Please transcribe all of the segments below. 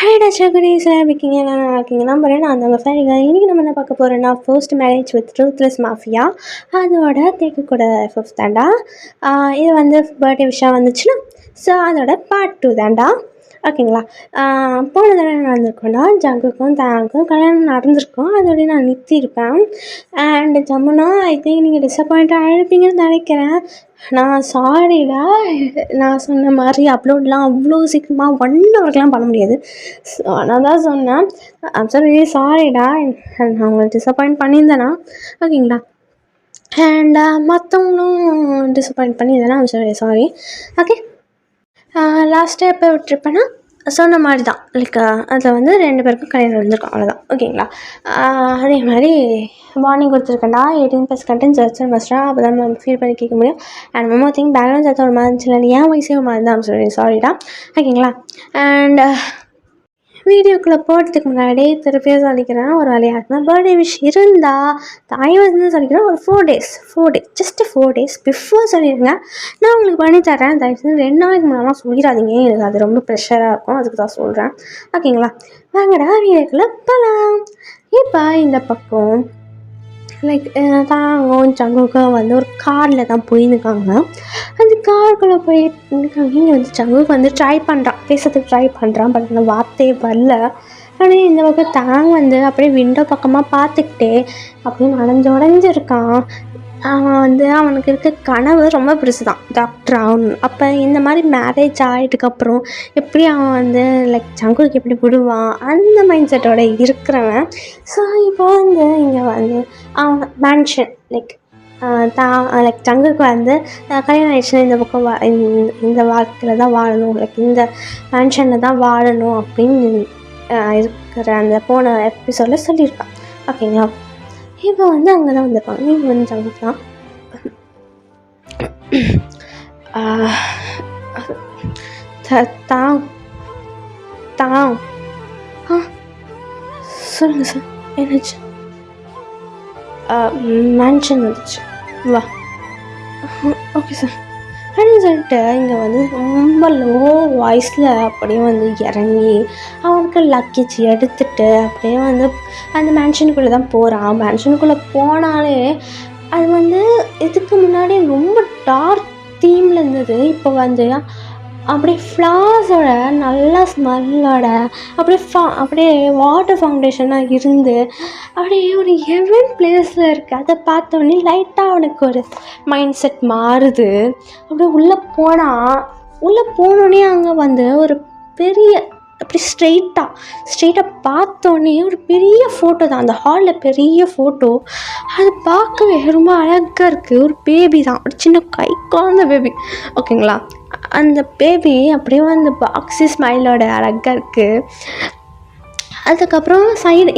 ஹாய்டா சகுரீஸ் இருக்கீங்க, எல்லாம் நல்லா இருக்கீங்க நம்புறேன். நான் அந்த ஃபேரிங்க. இன்றைக்கி நம்ம என்ன பார்க்க போகிறோன்னா, ஃபர்ஸ்ட் மேரேஜ் வித் ட்ரூத்லெஸ் மாஃபியா அதோட தேக்கக்கூட ஃபிஃப்த் தாண்டா. இது வந்து பர்த்டே விஷயம் வந்துச்சுன்னா, ஸோ அதோட பார்ட் 2 தாண்டா. ஓகேங்களா. போன தடவை என்ன நடந்திருக்கோன்னா, ஜங்குக்கும் தாங்குக்கும் கல்யாணம் நடந்திருக்கும். அதோடய நான் நிறுத்தியிருப்பேன். அண்ட் ஜமுனா, ஐ திங்க் நீங்கள் டிசப்பாயிண்ட் ஆகிருப்பீங்கன்னு நினைக்கிறேன். நான் சாரிடா, நான் சொன்ன மாதிரி அப்லோட்லாம் அவ்வளோ சீக்கிரமாக 1 ஹவர்லாம் பண்ண முடியாது. ஸோ நான் தான் சொன்னேன், ஐம் ஸோ ரியலி சாரிடா, நான் உங்களை டிசப்பாயிண்ட் பண்ணியிருந்தேனா. ஓகேங்களா. அண்ட் மற்றவங்களும் டிசப்பாயிண்ட் பண்ணியிருந்தேனா, I'm so really sorry. Okay. லாஸ்ட்டாக எப்போ விட்டுருப்பேன்னா, சொன்ன மாதிரி தான். லைக் அதில் வந்து 2 பேருக்கும் கல்யாணம் நடந்திருக்கும், அவ்வளோதான். ஓகேங்களா. அதே மாதிரி வார்னிங் கொடுத்துருக்கேன்டா, 18+ கண்டென்ட்ஸ் வச்சு மஸ்டா, அப்போ தான் நம்ம ஃபீல் பண்ணி கேட்க முடியும். அண்ட் மொமோ திங் பேக்ரவுண்ட் சத்தம் ஒரு மாதிரி இருந்துச்சு, ஏன் வயசே ஒரு மாதிரி தான் சொல்லி சாரிடா. ஓகேங்களா. அண்ட் வீடியோக்குள்ளே போகிறதுக்கு முன்னாடி திருப்பியும் சொல்லிக்கிறேன், ஒரு வேலையாகுனா பர்த்டே விஷ் இருந்தால் தாய் வந்து சொல்லிக்கிறேன், ஒரு 4 டேஸ் ஜஸ்ட் 4 டேஸ் பிஃபோர் சொல்லிடுங்க. நான் உங்களுக்கு பண்ணி தரேன். தயவுசெய்து 2 நாளைக்கு முன்னாலாம் சொல்லிடாதீங்க, எனக்கு அது ரொம்ப ப்ரெஷராக இருக்கும், அதுக்கு தான் சொல்கிறேன். ஓகேங்களா. வாங்கடா வீடியோக்குள்ளே போகலாம். இப்போ இந்த பக்கம் லைக் தாங்கும் சங்குக்கும் வந்து ஒரு காரில் தான் போயிருக்காங்க. அந்த காருக்குள்ளே போயிருக்காங்க. இங்கே வந்து சங்குக்கு வந்து ட்ரை பண்ணுறான், பேசுறதுக்கு ட்ரை பண்ணுறான், பட் அந்த வார்த்தையே வரல. ஆனால் இந்த பக்கம் தாங்க வந்து அப்படியே விண்டோ பக்கமாக பார்த்துக்கிட்டே அப்படியே உடஞ்சிருக்கான். அவன் வந்து அவனுக்கு இருக்க கனவு ரொம்ப பெருசு தான், டாக்டர் ஆகணும். அப்போ இந்த மாதிரி மேரேஜ் ஆகிட்டுக்கப்புறம் எப்படி அவன் வந்து லைக் சங்குக்கு எப்படி விடுவான், அந்த மைண்ட் செட்டோட இருக்கிறவன். ஸோ இப்போ வந்து இங்கே வந்து அவன் மேன்ஷன் லைக் லைக் சங்குக்கு வந்து கல்யாணம் ஆயிடுச்சுன்னா இந்த பக்கம் இந்த வாழ்க்கையில் தான் வாழணும், லைக் இந்த மேன்ஷனில் தான் வாழணும் அப்படின்னு இருக்கிற அந்த போன எபிசோடில் சொல்லியிருக்கான். ஓகேங்களா. இப்போ வந்து அங்கே தான் வந்திருப்பாங்க. நீங்கள் வந்து சங்குக்கலாம் சொல்லுங்கள் சார், என்னாச்சு? மேன்ஷன் வந்துச்சு, வா. ஓகே சார் அப்படின்னு சொல்லிட்டு இங்கே வந்து ரொம்ப லோ வாய்ஸில் அப்படியே வந்து இறங்கி அவனுக்கு லக்கேஜ் எடுத்துகிட்டு அப்படியே வந்து அந்த மேன்ஷனுக்குள்ளே தான் போகிறான். மேன்ஷனுக்குள்ளே போனாலே அது வந்து இதுக்கு முன்னாடி ரொம்ப டார்க் தீமில் இருந்தது. இப்போ வந்து அப்படியே ஃப்ளார்ஸோட நல்ல ஸ்மெல்லோட அப்படியே வாட்டர் ஃபவுண்டேஷனாக இருந்து அப்படியே ஒரு ஹெவன் பிளேஸில் இருக்குது. அதை பார்த்தோன்னே லைட்டாக அவனுக்கு ஒரு மைண்ட் செட் மாறுது. அப்படியே உள்ளே போனோடனே அங்கே வந்து ஒரு பெரிய அப்படி ஸ்ட்ரெயிட்டாக பார்த்தோன்னே ஒரு பெரிய ஃபோட்டோ தான், அந்த ஹாலில் பெரிய ஃபோட்டோ. அது பார்க்கவே ரொம்ப அழகாக இருக்குது. ஒரு பேபி தான், ஒரு சின்ன கை குழந்த பேபி. ஓகேங்களா. அந்த பேபி அப்படியே அந்த பாக்ஸி ஸ்மைலோட அழகாக இருக்குது. அதுக்கப்புறம்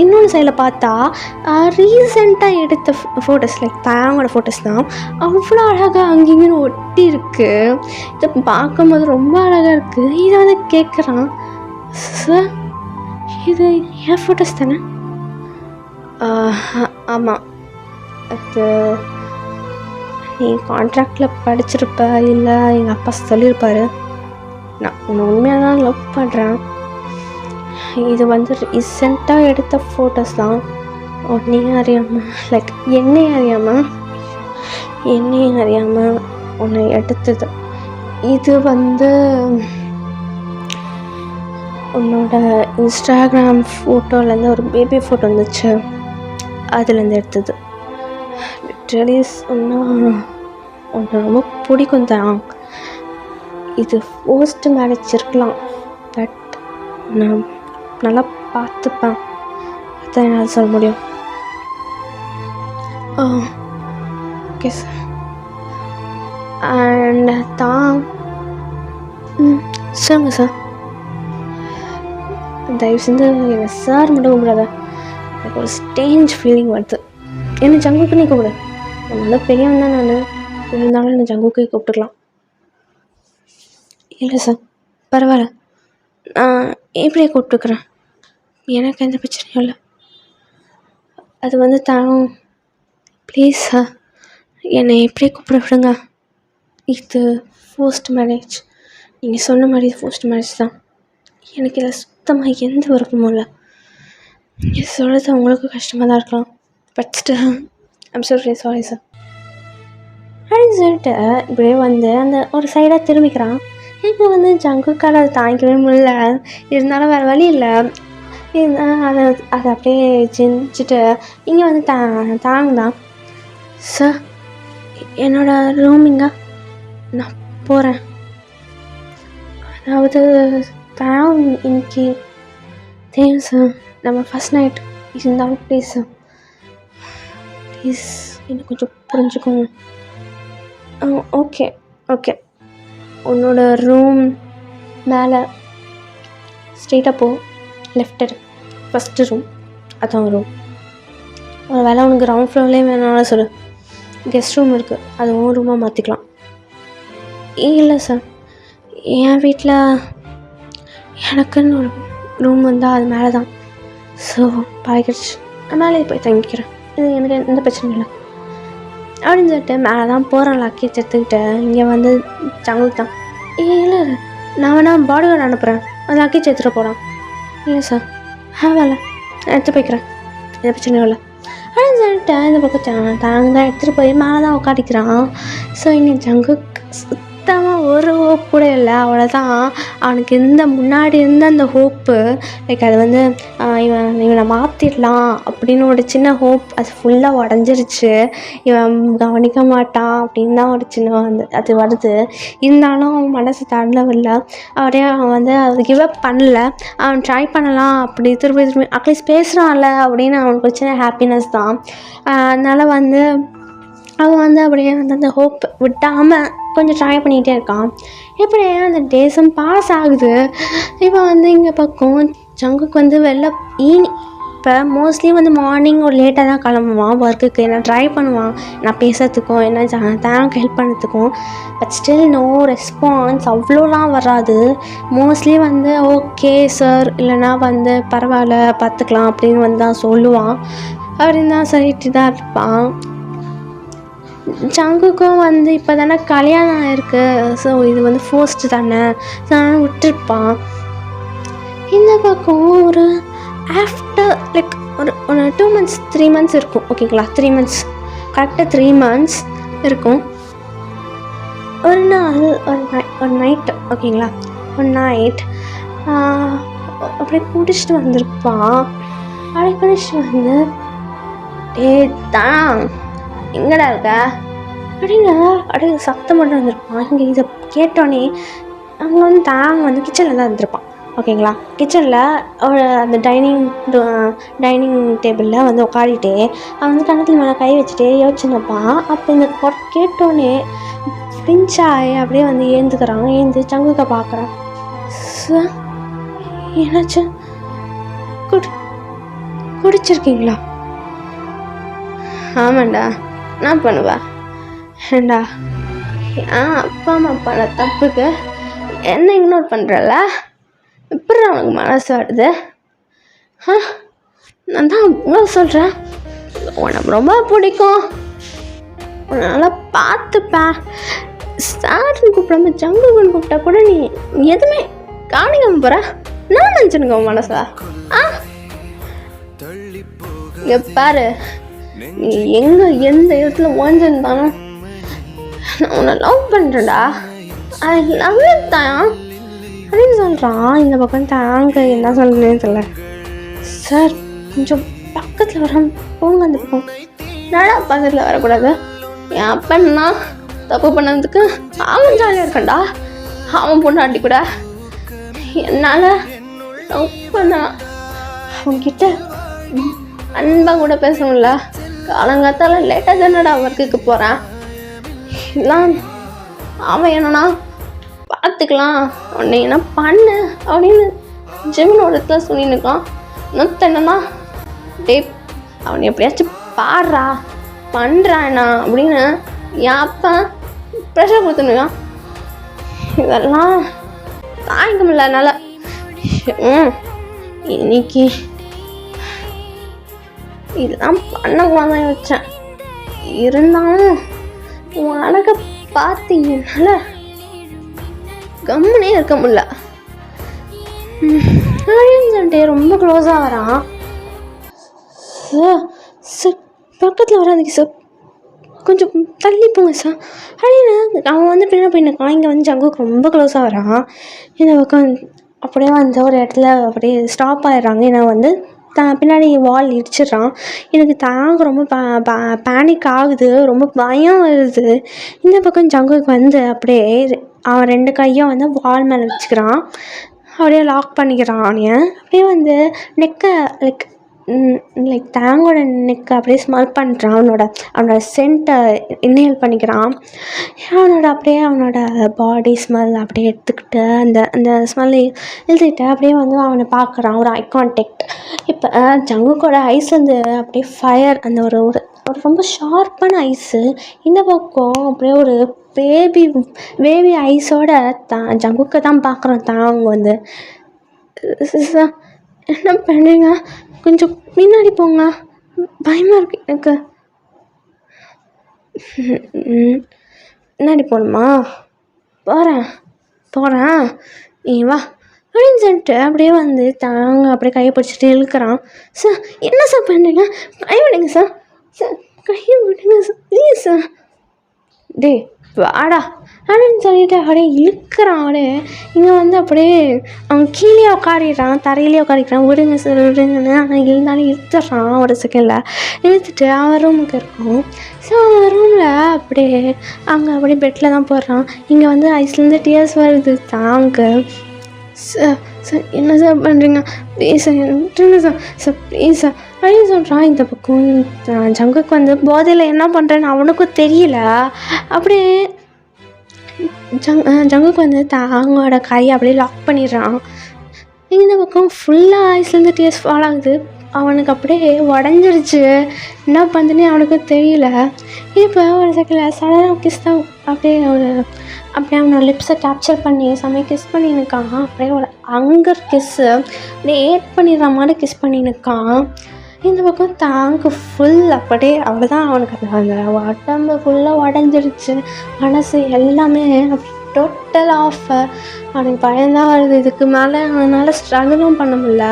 இன்னொன்று சைடில் பார்த்தா ரீசெண்டாக எடுத்த ஃபோட்டோஸ் லைக் தாங்களோட ஃபோட்டோஸ் தான் அவ்வளோ அழகாக அங்கேயும் ஒட்டி இருக்குது. இதை பார்க்கும்போது ரொம்ப அழகாக இருக்குது. இதை வந்து கேட்குறான், சார் இது என் ஃபோட்டோஸ் தானே? ஆமாம், அது நீ கான்ட்ராக்டில் படிச்சிருப்ப, இல்லை எங்கள் அப்பா சொல்லியிருப்பாரு. நான் உன்னை உண்மையாக தான் லவ் பண்ணுறேன். இது வந்து ரீசெண்டாக எடுத்த ஃபோட்டோஸ் தான், என்னையும் அறியாமல் உன்னை எடுத்தது. இது வந்து உன்னோட இன்ஸ்டாகிராம் ஃபோட்டோலேருந்து ஒரு பேபி ஃபோட்டோ இருந்துச்சு, அதுலேருந்து எடுத்தது. லிட்ரலி சொன்னால் உன்னை ரொம்ப பிடிக்கும் தான். இது போஸ்ட் மேரேஜ் இருக்கலாம், பட் நான் நல்லா பார்த்துப்பேன், அதான் என்னால் சொல்ல முடியும். Okay sir. அண்ட் தான் சொல்லுங்க சார். தயவு செஞ்சு என்னை சார் மட்டும் கூப்பிடாத, எனக்கு ஒரு ஸ்டேஞ்ச் ஃபீலிங் வருது. என்ன ஜங்குக்கு நீ கூப்பிடு, நல்லா பெரியவன் தான் நான், இருந்தாலும் என்னை ஜங்குக்கு கூப்பிட்டுக்கலாம். இல்லை சார் பரவாயில்ல, நான் எப்படியே கூப்பிட்டுக்கிறேன், எனக்கு எந்த பிரச்சனையும் இல்லை. அது வந்து ப்ளீஸ் சார் என்னை எப்படியே கூப்பிட விடுங்க. இது ஃபர்ஸ்ட் மேரேஜ், நீங்கள் சொன்ன மாதிரி ஃபர்ஸ்ட் மேரேஜ் தான். எனக்கு இதில் சுத்தமாக எந்த விருப்பமும் இல்லை. சொல்கிறது அவங்களுக்கும் கஷ்டமாக தான் இருக்கலாம். But still I'm so sorry sir அப்படின்னு சொல்லிட்டு இப்படியே வந்து அந்த ஒரு சைடாக திரும்பிக்கிறான். எனக்கு வந்து ஜங்குக்கால் அதை தாங்கிக்கவே முடியல. இருந்தாலும் வேறு வழி இல்லை. இருந்தாலும் அதை அப்படியே செஞ்சுட்டு இங்கே வந்து தாங்கதான். சார் என்னோடய ரூமிங்க நான் போகிறேன். அதாவது இன்னைக்கு தேங்க் சார், நம்ம ஃபஸ்ட் நைட் இருந்தாலும் ப்ளீஸ் சார், ப்ளீஸ் எனக்கு கொஞ்சம் புரிஞ்சுக்கோங்க. ஓகே ஓகே, உன்னோட ரூம் மேலே ஸ்ட்ரெயிட்டாக போ, லெஃப்ட் எடு, ஃபஸ்ட்டு ரூம் அதான் ரூம். ஒரு வேலை உனக்கு கிரவுண்ட் ஃப்ளோர்லேயே வேணாலும் சொல்லு, கெஸ்ட் ரூம் இருக்குது, அது உன் ரூமாக மாற்றிக்கலாம். இல்லை சார், என் வீட்டில் எனக்குன்னு ஒரு ரூம் வந்தால் அது மேலே தான். ஸோ பழகிடுச்சு, நான் மேலே போய் தங்கிக்கிறேன், இது எனக்கு எந்த பிரச்சனையும் இல்லை அப்படின்னு சொல்லிட்டு மேலே தான் போகிறேன். லக்கேஜ் எடுத்துக்கிட்டு இங்கே வந்து ஜங்குக்கு தான். இல்லை நான் வேணால் பாடி கார்டு அனுப்புகிறேன், அது லக்கேஜ் எடுத்துகிட்டு போகிறான். இல்லை சார் வேலை எடுத்து போய்க்கிறேன், எந்த பிரச்சனையும் இல்லை அப்படின்னு சொல்லிட்டு இந்த பக்கம் தாங்க தான் எடுத்துகிட்டு போய் மேலே தான் உட்காட்டிக்கிறான். ஸோ இங்கே ஜங்குக்கு சுத்தமாக ஒரு ஹோப் கூட இல்லை. அவ்வளோதான், அவனுக்கு இந்த முன்னாடி இருந்த அந்த ஹோப்பு, லைக் அது வந்து இவனை மாற்றிடலாம் அப்படின்னு ஒரு சின்ன ஹோப், அது ஃபுல்லாக உடஞ்சிருச்சு. இவன் கவனிக்க மாட்டான் அப்படின்னு தான் ஒரு சின்ன அது வருது. இருந்தாலும் அவன் மனசு தள்ளவில்லை. அப்படியே அவன் வந்து அது கிவ் அப் பண்ணல. அவன் ட்ரை பண்ணலாம் அப்படி திருப்பி அட்லீஸ்ட் பேசுகிறான்ல அப்படின்னு அவனுக்கு ஒரு சின்ன ஹாப்பினஸ் தான். அதனால் வந்து அவன் வந்து அப்படியே வந்து அந்த ஹோப் விட்டாமல் கொஞ்சம் ட்ரை பண்ணிகிட்டே இருக்கான். எப்படியே அந்த டேஸும் பாஸ் ஆகுது. இப்போ வந்து இங்கே பக்கம் ஜங்குக்கு வந்து வெளில இப்போ மோஸ்ட்லி வந்து மார்னிங் ஒரு லேட்டாக தான் கிளம்புவான் ஒர்க்குக்கு. நான் ட்ரை பண்ணுவான் நான் பேசுகிறதுக்கும் என்ன தேங்க் ஹெல்ப் பண்ணுறதுக்கும். பட் ஸ்டில் நோ ரெஸ்பான்ஸ், அவ்வளோலாம் வராது. மோஸ்ட்லி வந்து ஓகே சார், இல்லைனா வந்து பரவாயில்ல பார்த்துக்கலாம் அப்படின்னு வந்து தான் சொல்லுவான். அப்படின்னு தான் சொல்லிட்டு தான் இருப்பான். ஜங்குக்கும் வந்து இப்போ தானே கல்யாணம் ஆகிருக்கு, ஸோ இது வந்து ஃபர்ஸ்ட்டு தானே, நான் விட்டுருப்பான். இந்த பக்கம் ஒரு ஆஃப்டர் லைக் ஒரு 2 months 3 months இருக்கும் ஓகேங்களா. 3 months கரெக்டாக 3 months இருக்கும். ஒரு நாள் ஒரு நைட்டு ஓகேங்களா, ஒரு நைட் அப்படியே குடிச்சிட்டு வந்திருப்பான். அப்படியே குடிச்சிட்டு வந்து தான் எங்கடா இருக்க அப்படின்னு அப்படியே சத்தம் மட்டும் வந்திருப்பான். இங்கே இதை கேட்டோன்னே அங்கே வந்து தாங்க வந்து கிச்சனில் தான் இருந்திருப்பான் ஓகேங்களா. கிச்சனில் அந்த டைனிங் டேபிளில் வந்து உட்காடிட்டே அவன் வந்து கணத்தில் மேலே கை வச்சுட்டே யோசிச்சுருப்பான். அப்போ இந்த கேட்டோன்னே பிஞ்சாய் அப்படியே வந்து ஏந்துக்கிறான். ஏந்து சங்குக்க பார்க்குறான். என்னாச்சு, குடிச்சிருக்கீங்களா? ஆமாண்டா, நான் பண்ணுவா ஏண்டா அப்பா அம்மா பண்ண தப்புக்கு என்ன இக்னோர் பண்ணுறல, எப்படி அவனுக்கு மனசு வருது? நான் தான் அவ்வளோ சொல்கிறேன், உனக்கு ரொம்ப பிடிக்கும், உன்னால் பார்த்துப்பேன். சார்னு கூப்பிடாம ஜங்குன்னு கூப்பிட்டா கூட நீ எதுவுமே காணிக்காம போகிற. நான் நினச்சினுங்க உன் மனசா? இங்கே பாரு, நீ எந்த இடத்துல ஓஞ்சிருந்தாலும் நான் உன்னை லவ் பண்ணுறேன்டா, ஐ லவ் யூ தான் அப்படின்னு சொல்கிறான். இந்த பக்கம் தாங்க என்ன சொல்கிறேன்னு தெரியல. சார் கொஞ்சம் பக்கத்தில் வர போங்க, அந்த பக்கம். என்னடா பக்கத்தில் வரக்கூடாது? என் அப்பன்னா தப்பு பண்ணதுக்கு அவன் ஜாலியாக இருக்கான்டா, அவன் பொண்ணாட்டி கூட என்னால் லவ் பண்ண அவன்கிட்ட அன்பாக கூட பேச முடியல. காலங்காத்தால லேட்டாக தானடா ஒர்க்குக்கு போகிறான். எல்லாம் அவன் என்னன்னா பார்த்துக்கலாம், உன்னை என்ன பண்ணு அப்படின்னு ஜெமினோட இடத்துல சொல்லினுக்கான். நொத்த என்னன்னா டே அவனை எப்படியாச்சும் பாடுறா பண்ணுறானா அப்படின்னு என் அப்பா ப்ரெஷர் கொடுத்துனுக்கான். இதெல்லாம் தாங்கிக்க முடியல என்னால். இன்னைக்கு இதெல்லாம் பண்ணக்கூடாது தான் யோசித்தேன். இருந்தாலும் உன் அழகை பார்த்து என்னால் கம்முனே இருக்க முடியல. அப்படின்னு சொல்லிட்டு ரொம்ப க்ளோஸாக வரான். சார் சார் பக்கத்தில் வராதிங்க சார், கொஞ்சம் தள்ளி போங்க சார் அப்படின்னு அவன் வந்து பின்ன போயிருக்கான். இங்கே வந்து ஜங்குக்கு ரொம்ப க்ளோஸாக வரான். இந்த பக்கம் அப்படியே வந்து ஒரு இடத்துல அப்படியே ஸ்டாப் ஆகிடுறாங்க. ஏன்னா வந்து பின்னாடி வால் இடிச்சிடுறான். எனக்கு தாங்க ரொம்ப பேனிக் ஆகுது, ரொம்ப பயம் வருது. இந்த பக்கம் ஜங்குக்கு வந்து அப்படியே அவன் 2 கையும் வந்து வால் மேலே வச்சுக்கிறான். அப்படியே லாக் பண்ணிக்கிறான். அவனைய அப்படியே வந்து நெக்கை லைக் தேங்கோட நெக்கை அப்படியே ஸ்மெல் பண்ணுறான். அவனோட சென்ட்டை இன்ஹேல் பண்ணிக்கிறான். அவனோட பாடி ஸ்மெல் அப்படியே எடுத்துக்கிட்டு அந்த அந்த ஸ்மெல்லை எழுதிக்கிட்டு அப்படியே வந்து அவனை பார்க்குறான். ஒரு ஐ கான்டெக்ட். இப்போ ஜங்குக்கோட ஐஸ் வந்து அப்படியே ஃபயர், அந்த ஒரு ஒரு ஒரு ரொம்ப ஷார்ப்பான ஐஸு. இந்த பக்கம் அப்படியே ஒரு பேபி ஐஸோட ஜங்குக்கை தான் பார்க்குறான். தாங்க வந்து என்ன பண்ணுறீங்க, கொஞ்சம் முன்னாடி போங்க, பயமாக இருக்கு எனக்கு. முன்னாடி போகணுமா, போகிறேன் நீ வா அப்படின்னு சொல்லிட்டு அப்படியே வந்து தாங்க அப்படியே கையை பிடிச்சிட்டு இழுக்கிறான். சார் என்ன சார் பண்ணுறீங்க, கை விடுங்க சார், கையை விடுங்க சார் ப்ளீஸ் சார், டே வாடா அப்படின்னு சொல்லிட்டு அப்படியே இழுக்கிறான். அப்படியே இங்கே வந்து அப்படியே அவன் கீழே உட்காரிடுறான், தரையிலே உட்காரிக்கிறான். விடுங்க சார் விடுங்கன்னு. ஆனால் இருந்தாலும் இழுத்துட்றான். ஒரு செகண்டில் இழுத்துட்டு அவன் ரூமுக்கு இருக்கும். ஸோ அவன் ரூமில் அப்படியே அங்கே அப்படியே பெட்டில் தான் போடுறான். இங்கே வந்து ஐஸ்லேருந்து டியர்ஸ் வருது தாங்க. சார் சார் என்ன சார் பண்ணுறீங்க, ப்ளீஸ் சார் விட்டுருங்க சார் ப்ளீஸ் சார் அப்படின்னு சொல்கிறான். இந்த பக்கம் ஜங்குக்கு வந்து போதையில் என்ன பண்ணுறேன்னு அவனுக்கும் தெரியல. அப்படியே ஜங்குக்கு வந்து தாங்கோட கையை அப்படியே லாக் பண்ணிடுறான். இந்த பக்கம் ஃபுல்லாக ஐஸ்லேருந்து டியர்ஸ் ஃபால் ஆகுது. அவனுக்கு அப்படியே உடஞ்சிருச்சு. என்ன பண்ணுதுன்னே அவனுக்கு தெரியல. இப்போ ஒரு செகண்டில் சடனாக கிஸ் தான் அப்படியே அவனோட லிப்ஸை கேப்சர் பண்ணி கிஸ் பண்ணினுக்கான். அப்படியே ஒரு அங்கர் கிஸ்ஸு அப்படியே ஏட் பண்ணிடுற மாதிரி கிஸ் பண்ணினுக்கான். இந்த பக்கம் தாங்கு ஃபுல் அப்படியே அவ்வளோதான். அவனுக்கு அந்த உடம்பு ஃபுல்லாக உடஞ்சிருச்சு. மனசு எல்லாமே டோட்டல் ஆஃப். அவனுக்கு பயம்தான் வருது. இதுக்கு மேலே அவனால் ஸ்ட்ரகிளும் பண்ண முடியல.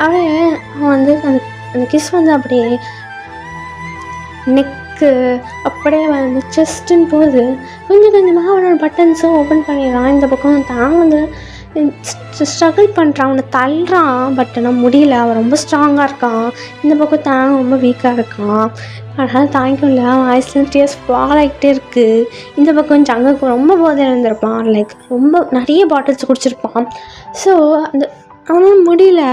அவன் வந்து அந்த கிஸ் வந்து அப்படியே நெக்கு அப்படியே வந்து செஸ்ட்டுன்னு போகுது. கொஞ்சம் கொஞ்சமாக அவனோட பட்டன்ஸும் ஓப்பன் பண்ணிடுறான். இந்த பக்கம் தான் வந்து ஸ்ட்ரகிள் பண்ணுறான், அவனை தள்ளுறான். பட் ஆனால் முடியல. அவன் ரொம்ப ஸ்ட்ராங்காக இருக்கான். இந்த பக்கம் தான் ரொம்ப வீக்காக இருக்கான். அதனால் தாங்கிக்கல. அவன் ஐஸ்லேருந்து டியர்ஸ் ஃபால் ஆகிட்டே இருக்குது. இந்த பக்கம் ஜங்குக்கு ரொம்ப போதையில் இருந்திருப்பான். லைக் ரொம்ப நிறைய பாட்டில்ஸ் குடிச்சிருப்பான். ஸோ அந்த அவனும் முடியல.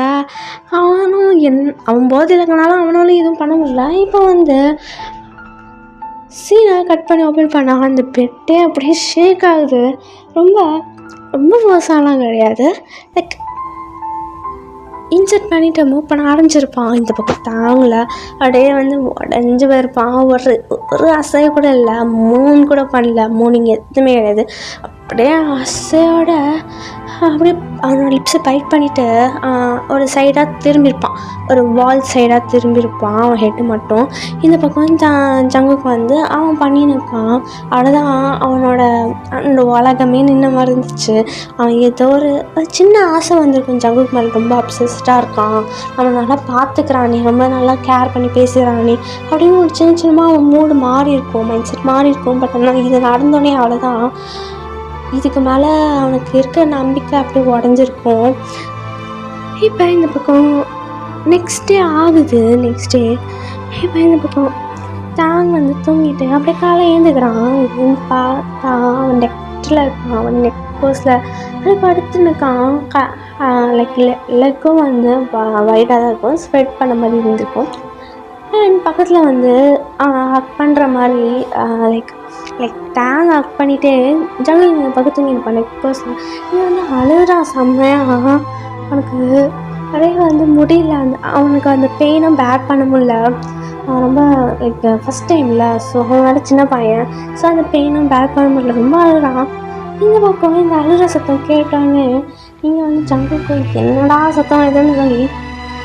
அவன் போதையில் இருக்கனால அவனாலும் எதுவும் பண்ண முடியல. இப்போ வந்து சீனை கட் பண்ணி ஓப்பன் பண்ணா அந்த பெட்டே அப்படியே ஷேக் ஆகுது. ரொம்ப ரொம்ப மோசம்லாம் கிடையாது. லைக் இன்செர்ட் பண்ணிவிட்டு மூவ் பண்ண ஆரம்பிச்சிருப்பான். இந்த பக்கம் தாங்கல. அப்படியே வந்து உடஞ்சி போயிருப்பான். ஒரு அசைய கூட இல்லை, கூட பண்ணல. மூனிங் எதுவுமே கிடையாது. அப்படியே அசையோட அப்படியே அவனோட லிப்ஸை பைட் பண்ணிவிட்டு ஒரு சைடாக திரும்பியிருப்பான். ஒரு வால் சைடாக திரும்பியிருப்பான் அவன் ஹெட்டு மட்டும். இந்த பக்கம் ஜங்குக்கு வந்து அவன் பண்ணினுக்கான். அவ்வளோதான். அவனோட அந்த உலகமே நின்ன மாதிரி இருந்துச்சு. அவன் ஏதோ ஒரு சின்ன ஆசை வந்திருக்கும் ஜங்குக்கு மேலே. ரொம்ப அப்சஸ்டாக இருக்கான். அவன் நல்லா பார்த்துக்கிறான், நீ ரொம்ப நல்லா கேர் பண்ணி பேசுகிறான் நீ அப்படின்னு ஒரு சின்னமாக அவன் மூடு மாறி இருக்கும், மைண்ட் செட் மாறி இருக்கும். பட் ஆனால் இது நடந்தோடனே அவ்வளோதான். இதுக்கு மேலே அவனுக்கு இருக்க நம்பிக்கை அப்படியே உடஞ்சிருக்கும். இப்போ இந்த பக்கம் நெக்ஸ்ட் டே ஆகுது. இப்போ இந்த பக்கம் தாங்க வந்து தூங்கிட்டு அப்படியே காலை ஏந்துக்கிறான். பார்த்தா அவன் நெக்டில் இருக்கான். அவன் நெக் போஸில் அப்படியே படுத்துன்னு இருக்கான். லைக் லெக்கும் வந்து வைடாக தான் இருக்கும், ஸ்ப்ரெட் பண்ண மாதிரி இருந்திருக்கும். அண்ட் பக்கத்தில் வந்து ஹக் பண்ணுற மாதிரி லைக் டேங் ஹக் பண்ணிகிட்டே ஜங்கல் இங்கே பக்கத்து இருப்பான் நெக் போஸில். இது வந்து அழுகிறா செம்மையாக. அவனுக்கு அப்படியே வந்து முடியல. அவனுக்கு அந்த பெயினும் பேர் பண்ண முடியல. அவன் ரொம்ப லைக் ஃபஸ்ட் டைமில். ஸோ அவனோட சின்ன பையன். ஸோ அந்த பெயினும் பேர் பண்ண முடியல, ரொம்ப அழுகிறான். இந்த பக்கம் இந்த அழுகிற சத்தம் கேட்டான்னு இங்கே வந்து ஜங்குக்கு என்னடா சத்தம் எதுன்னு சொல்லி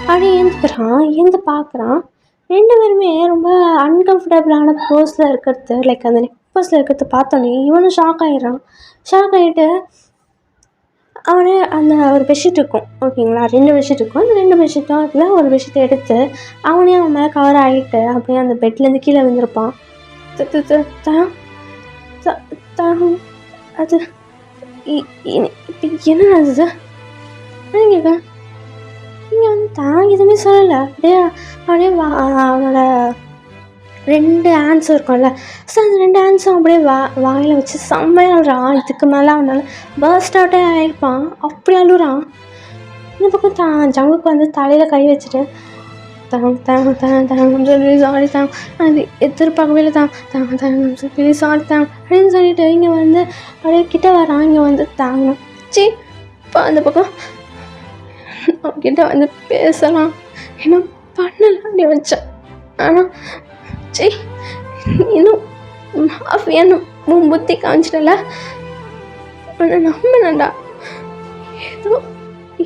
அப்படியே ஏந்து பார்க்குறான். 2 பேருமே ரொம்ப அன்கம்ஃபர்டபுளான போஸில் இருக்கிறது, லைக் அந்த நெக் போஸில் இருக்கிறது பார்த்தோன்னே இவனும் ஷாக் ஆகிட்டு அவனே அந்த ஒரு பெட்ஷீட் இருக்கும் ஓகேங்களா, 2 பெட்ஷீட் இருக்கும். அந்த 2 பெட்ஷீட்டும் இதில் ஒரு பெட்ஷீட்டை எடுத்து அவனே அவன் மேலே கவர் ஆகிட்டு அப்படியே அந்த பெட்லேருந்து கீழே விழுந்திருப்பான். அது இப்போ என்ன அது கேட்க நீங்கள் வந்து தான் எதுவுமே சொல்லலை. அப்படியே அப்படியே அவனோட 2 ஹேண்ட்ஸும் இருக்கும்ல, ஸோ அந்த 2 ஹேண்ட்ஸும் அப்படியே வாயில் வச்சு செம்மையாக அழுறான். இதுக்கு மேலே அவனால் பர்ஸ்ட் அவுட்டே ஆகிருப்பான், அப்படி அழுறான். இந்த பக்கம் ஜங்குக்கு வந்து தலையில் கை வச்சுட்டு சொல்லி சாரி அது எதிர்பார்க்கவே இல்லை சொல்லி சாரி அப்படின்னு சொல்லிட்டு இங்கே வந்து அப்படியே கிட்ட வரான். இங்கே வந்து சி இப்போ அந்த பக்கம் அவன்கிட்ட வந்து பேசலாம் என்ன பண்ணலாம் அப்படி வச்சேன். ஆனால் சி இன்னும் மாஃபியான்னு புத்தி காமிச்சிட்டல, உன்னை நம்பினண்டா. ஏதோ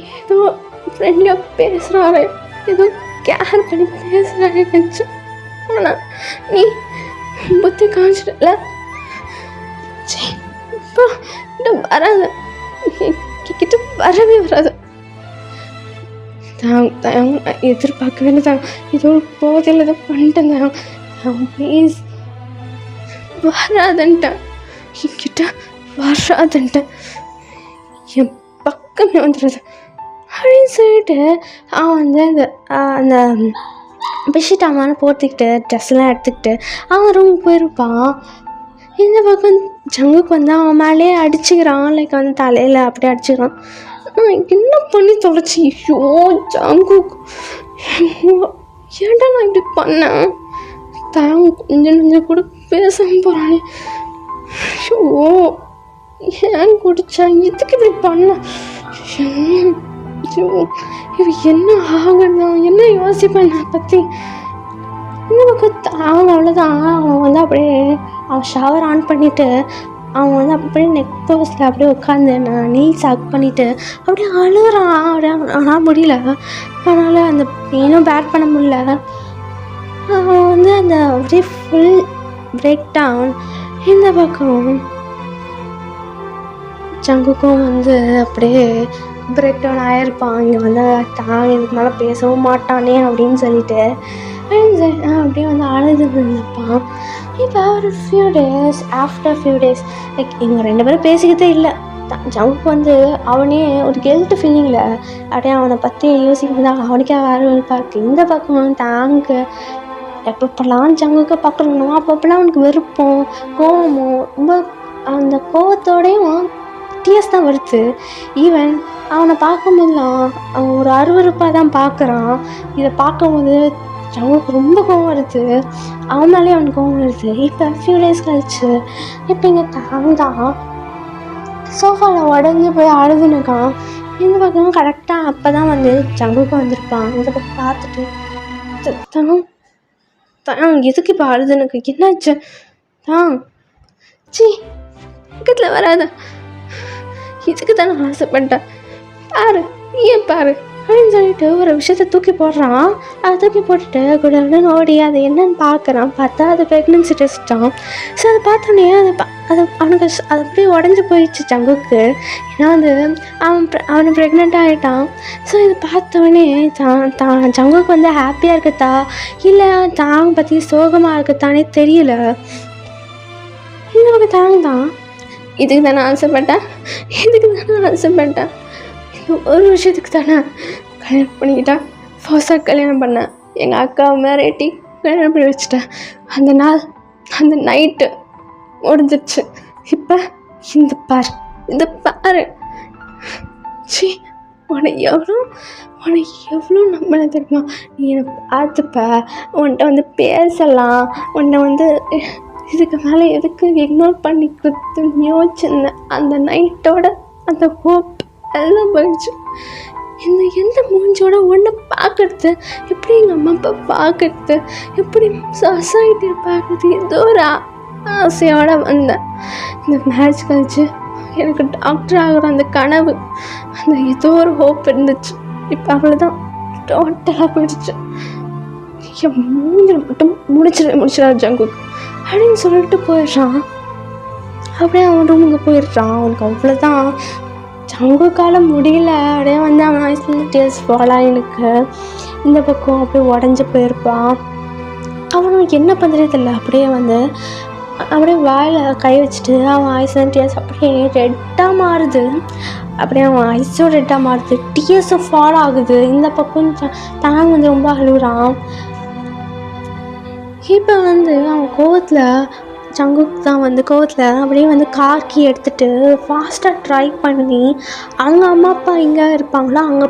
ஏதோ ஃப்ரெண்ட்லியாக பேசுகிறாரு, ஏதோ கேர் பண்ணி பேசுகிறாரு நினச்சேன். ஆனால் நீ புத்தி காமிச்சிட்டல. சரி இப்போ வராது, கிட்ட வரவே வராது. எதிர்பார்க்கவே இல்லை தான், ஏதோ போதையில் ஏதோ பண்ணிட்டேன். ப்ளீஸ் வராதுன்ட்டேன், என்கிட்ட வராதுன்ட்டேன், என் பக்கமே வந்துடுறது அப்படின்னு சொல்லிட்டு அவன் வந்து அந்த பெட்ஷீட் அவனை போட்டுக்கிட்டு ட்ரெஸ்லாம் எடுத்துக்கிட்டு அவன் ரூமுக்கு போயிருப்பான். இந்த பக்கம் ஜங்குக்கு வந்து அவன் மேலேயே அடிச்சுக்கிறான், லைக் வந்து தலையில் அப்படியே அடிச்சுக்கிறான். என்ன பண்ணி தொலைச்சி, ஐயோ ஜங்குக் ஏன்டா நான் இப்படி பண்ணேன், கொஞ்சம் கொஞ்சம் கூட பேச போகிறானே, ஐயோ ஏன் குடிச்சா, எதுக்கு இப்படி பண்ண, இவ என்ன ஆகணும், என்ன யோசிப்பேன் நான் பற்றி. இந்த பக்கம் அவன் அவ்வளோதான், அவன் வந்து அப்படியே அவன் ஷவர் ஆன் பண்ணிவிட்டு அவன் வந்து அப்படியே நெக் போஸில் அப்படியே உட்காந்து நீல்ஸ் ஹக் பண்ணிவிட்டு அப்படியே அழுகிறான். அப்படியே ஆனால் முடியல, அதனால் அந்த பெயினும் பேர் பண்ண முடியல. அவன் வந்து அந்த அப்படியே ஃபுல் பிரேக் டவுன். இந்த பக்கம் ஜங்குக்கும் வந்து அப்படியே பிரேக் டவுன் ஆகிருப்பான். இங்கே வந்து தான் இதுக்கு மேலே பேசவும் மாட்டானே அப்படின்னு சொல்லிட்டு அப்படியே வந்து அழுது இருந்திருப்பான். இப்போ ஒரு ஆஃப்டர் ஃபியூ டேஸ் லைக் இவங்க 2 பேரும் பேசிக்கிட்டே இல்லை. ஜங்குக்கு வந்து அவனே ஒரு கெல்ட் ஃபீலிங்கில் அப்படியே அவனை பற்றி யோசிக்கிறது தான் அவனுக்கே வேறு வெறுப்பாக இருக்குது. இந்த பக்கம் தாங்க எப்பப்பெல்லாம் ஜங்குக்கு பார்க்கணும் அப்பப்பெல்லாம் அவனுக்கு வெறுப்போம் கோவமும் ரொம்ப அந்த கோவத்தோடையும் டீயர்ஸ் தான் வருது. ஈவன் அவனை பார்க்கும்போதுலாம் அவன் ஒரு அருவருப்பாக தான் பார்க்குறான். இதை பார்க்கும்போது அவனுக்கு ரொம்ப கோவம் வருது, அவன் மேலே அவனுக்கு கோவம் வருது. இப்போ ஃபியூ டேஸ் கழிச்சு இப்போ இங்கே தான் சோஃபாவில் உடஞ்சி போய் அழுதுனுக்கான். இந்த பக்கம் கரெக்டாக அப்போ தான் வந்து ஜங்குக்கு வந்திருப்பான். இந்த பக்கம் பார்த்துட்டு எதுக்கு இப்போ அழுதுனுக்கு, என்னாச்சு சி பக்கத்தில் வராத, இதுக்கு தான் நான் ஆசைப்பட்டேன், பாரு ஏன் பாரு அப்படின்னு சொல்லிட்டு ஒரு விஷயத்தை தூக்கி போடுறான். அதை தூக்கி போட்டுட்டு கூட ஓடி அதை என்னன்னு பார்க்குறான். பார்த்தா அது ப்ரெக்னென்சி டெஸ்ட்டான். ஸோ அதை பார்த்தோன்னே அது அவனுக்கு அது அப்படியே உடஞ்சி போயிடுச்சு ஜங்குக்கு. ஏன்னா வந்து அவனை ப்ரெக்னெண்ட் ஆகிட்டான். ஸோ இதை பார்த்தோன்னே ஜங்குக்கு வந்து ஹாப்பியாக இருக்குதா இல்லை தான் பற்றி சோகமாக இருக்குதானே தெரியல. இந்த பக்கம் தான் இதுக்கு தானே ஆசைப்பட்டேன், ஒரு விஷயத்துக்கு தானே கல்யாணம் பண்ணிக்கிட்டேன். ஃபர்ஸ்டாக கல்யாணம் பண்ணேன், எங்கள் அக்காவை மிரட்டி கல்யாணம் பண்ணி வச்சுட்டேன். அந்த நைட்டு முடிஞ்சிருச்சு. இப்போ இந்த பாரு சி உனக்கு எவ்வளோ நம்பின தெரியுமா, நீ என்னை பார்த்துப்ப, உன்கிட்ட வந்து பேசலாம், உன்னை வந்து இதுக்கு மேலே எதுக்கு இக்னோர் பண்ணி கொடுத்துன்னு யோசிச்சிருந்தேன். அந்த நைட்டோட அந்த ஹோப் எல்லாம் போயிடுச்சு. எந்த மூஞ்சோட ஒன்றை பார்க்கறது, எப்படி எங்கள் அம்மா அப்பா பார்க்கறது, எப்படி சொசைட்டியை பார்க்குறது, ஏதோ ஒரு ஆசையோடு வந்தேன். இந்த மேரேஜ் கழிச்சு எனக்கு டாக்டர் ஆகிற அந்த கனவு, அந்த ஏதோ ஒரு ஹோப் இருந்துச்சு. இப்போ அவ்வளோதான் டோட்டலாக போயிடுச்சு. என் மூஞ்சில் மட்டும் முடிச்சிடா ஜங்குக் அப்படின்னு சொல்லிட்டு போயிடுறான். அப்படியே அவன் ரூமுக்கு போயிடுறான். அவனுக்கு அவ்வளோதான் சங்குக்கால முடியல, அப்படியே வந்து அவன் வயசுலேருந்து டேஸ் போகலாம். எனக்கு இந்த பக்கம் அப்படியே உடஞ்சி போயிருப்பான். அவனுக்கு என்ன பண்ணுறதே தெரியல. அப்படியே வாயில் கை வச்சுட்டு அவன் ஐஸ்லேருந்து டேஸ் அப்படியே ரெட்டாக மாறுது. அப்படியே அவன் ஐஸும் ரெட்டாக மாறுது, டீயர்ஸும் ஃபால் ஆகுது. இந்த பக்கம் தாங்க வந்து ரொம்ப அழுகுறான். இப்போ வந்து அவன் சங்குக்கு தான் வந்து கோவத்தில் அப்படியே வந்து கார் கீ எடுத்துகிட்டு ஃபாஸ்ட்டாக ட்ரை பண்ணி அவங்க அம்மா அப்பா எங்கே இருப்பாங்களோ அங்கே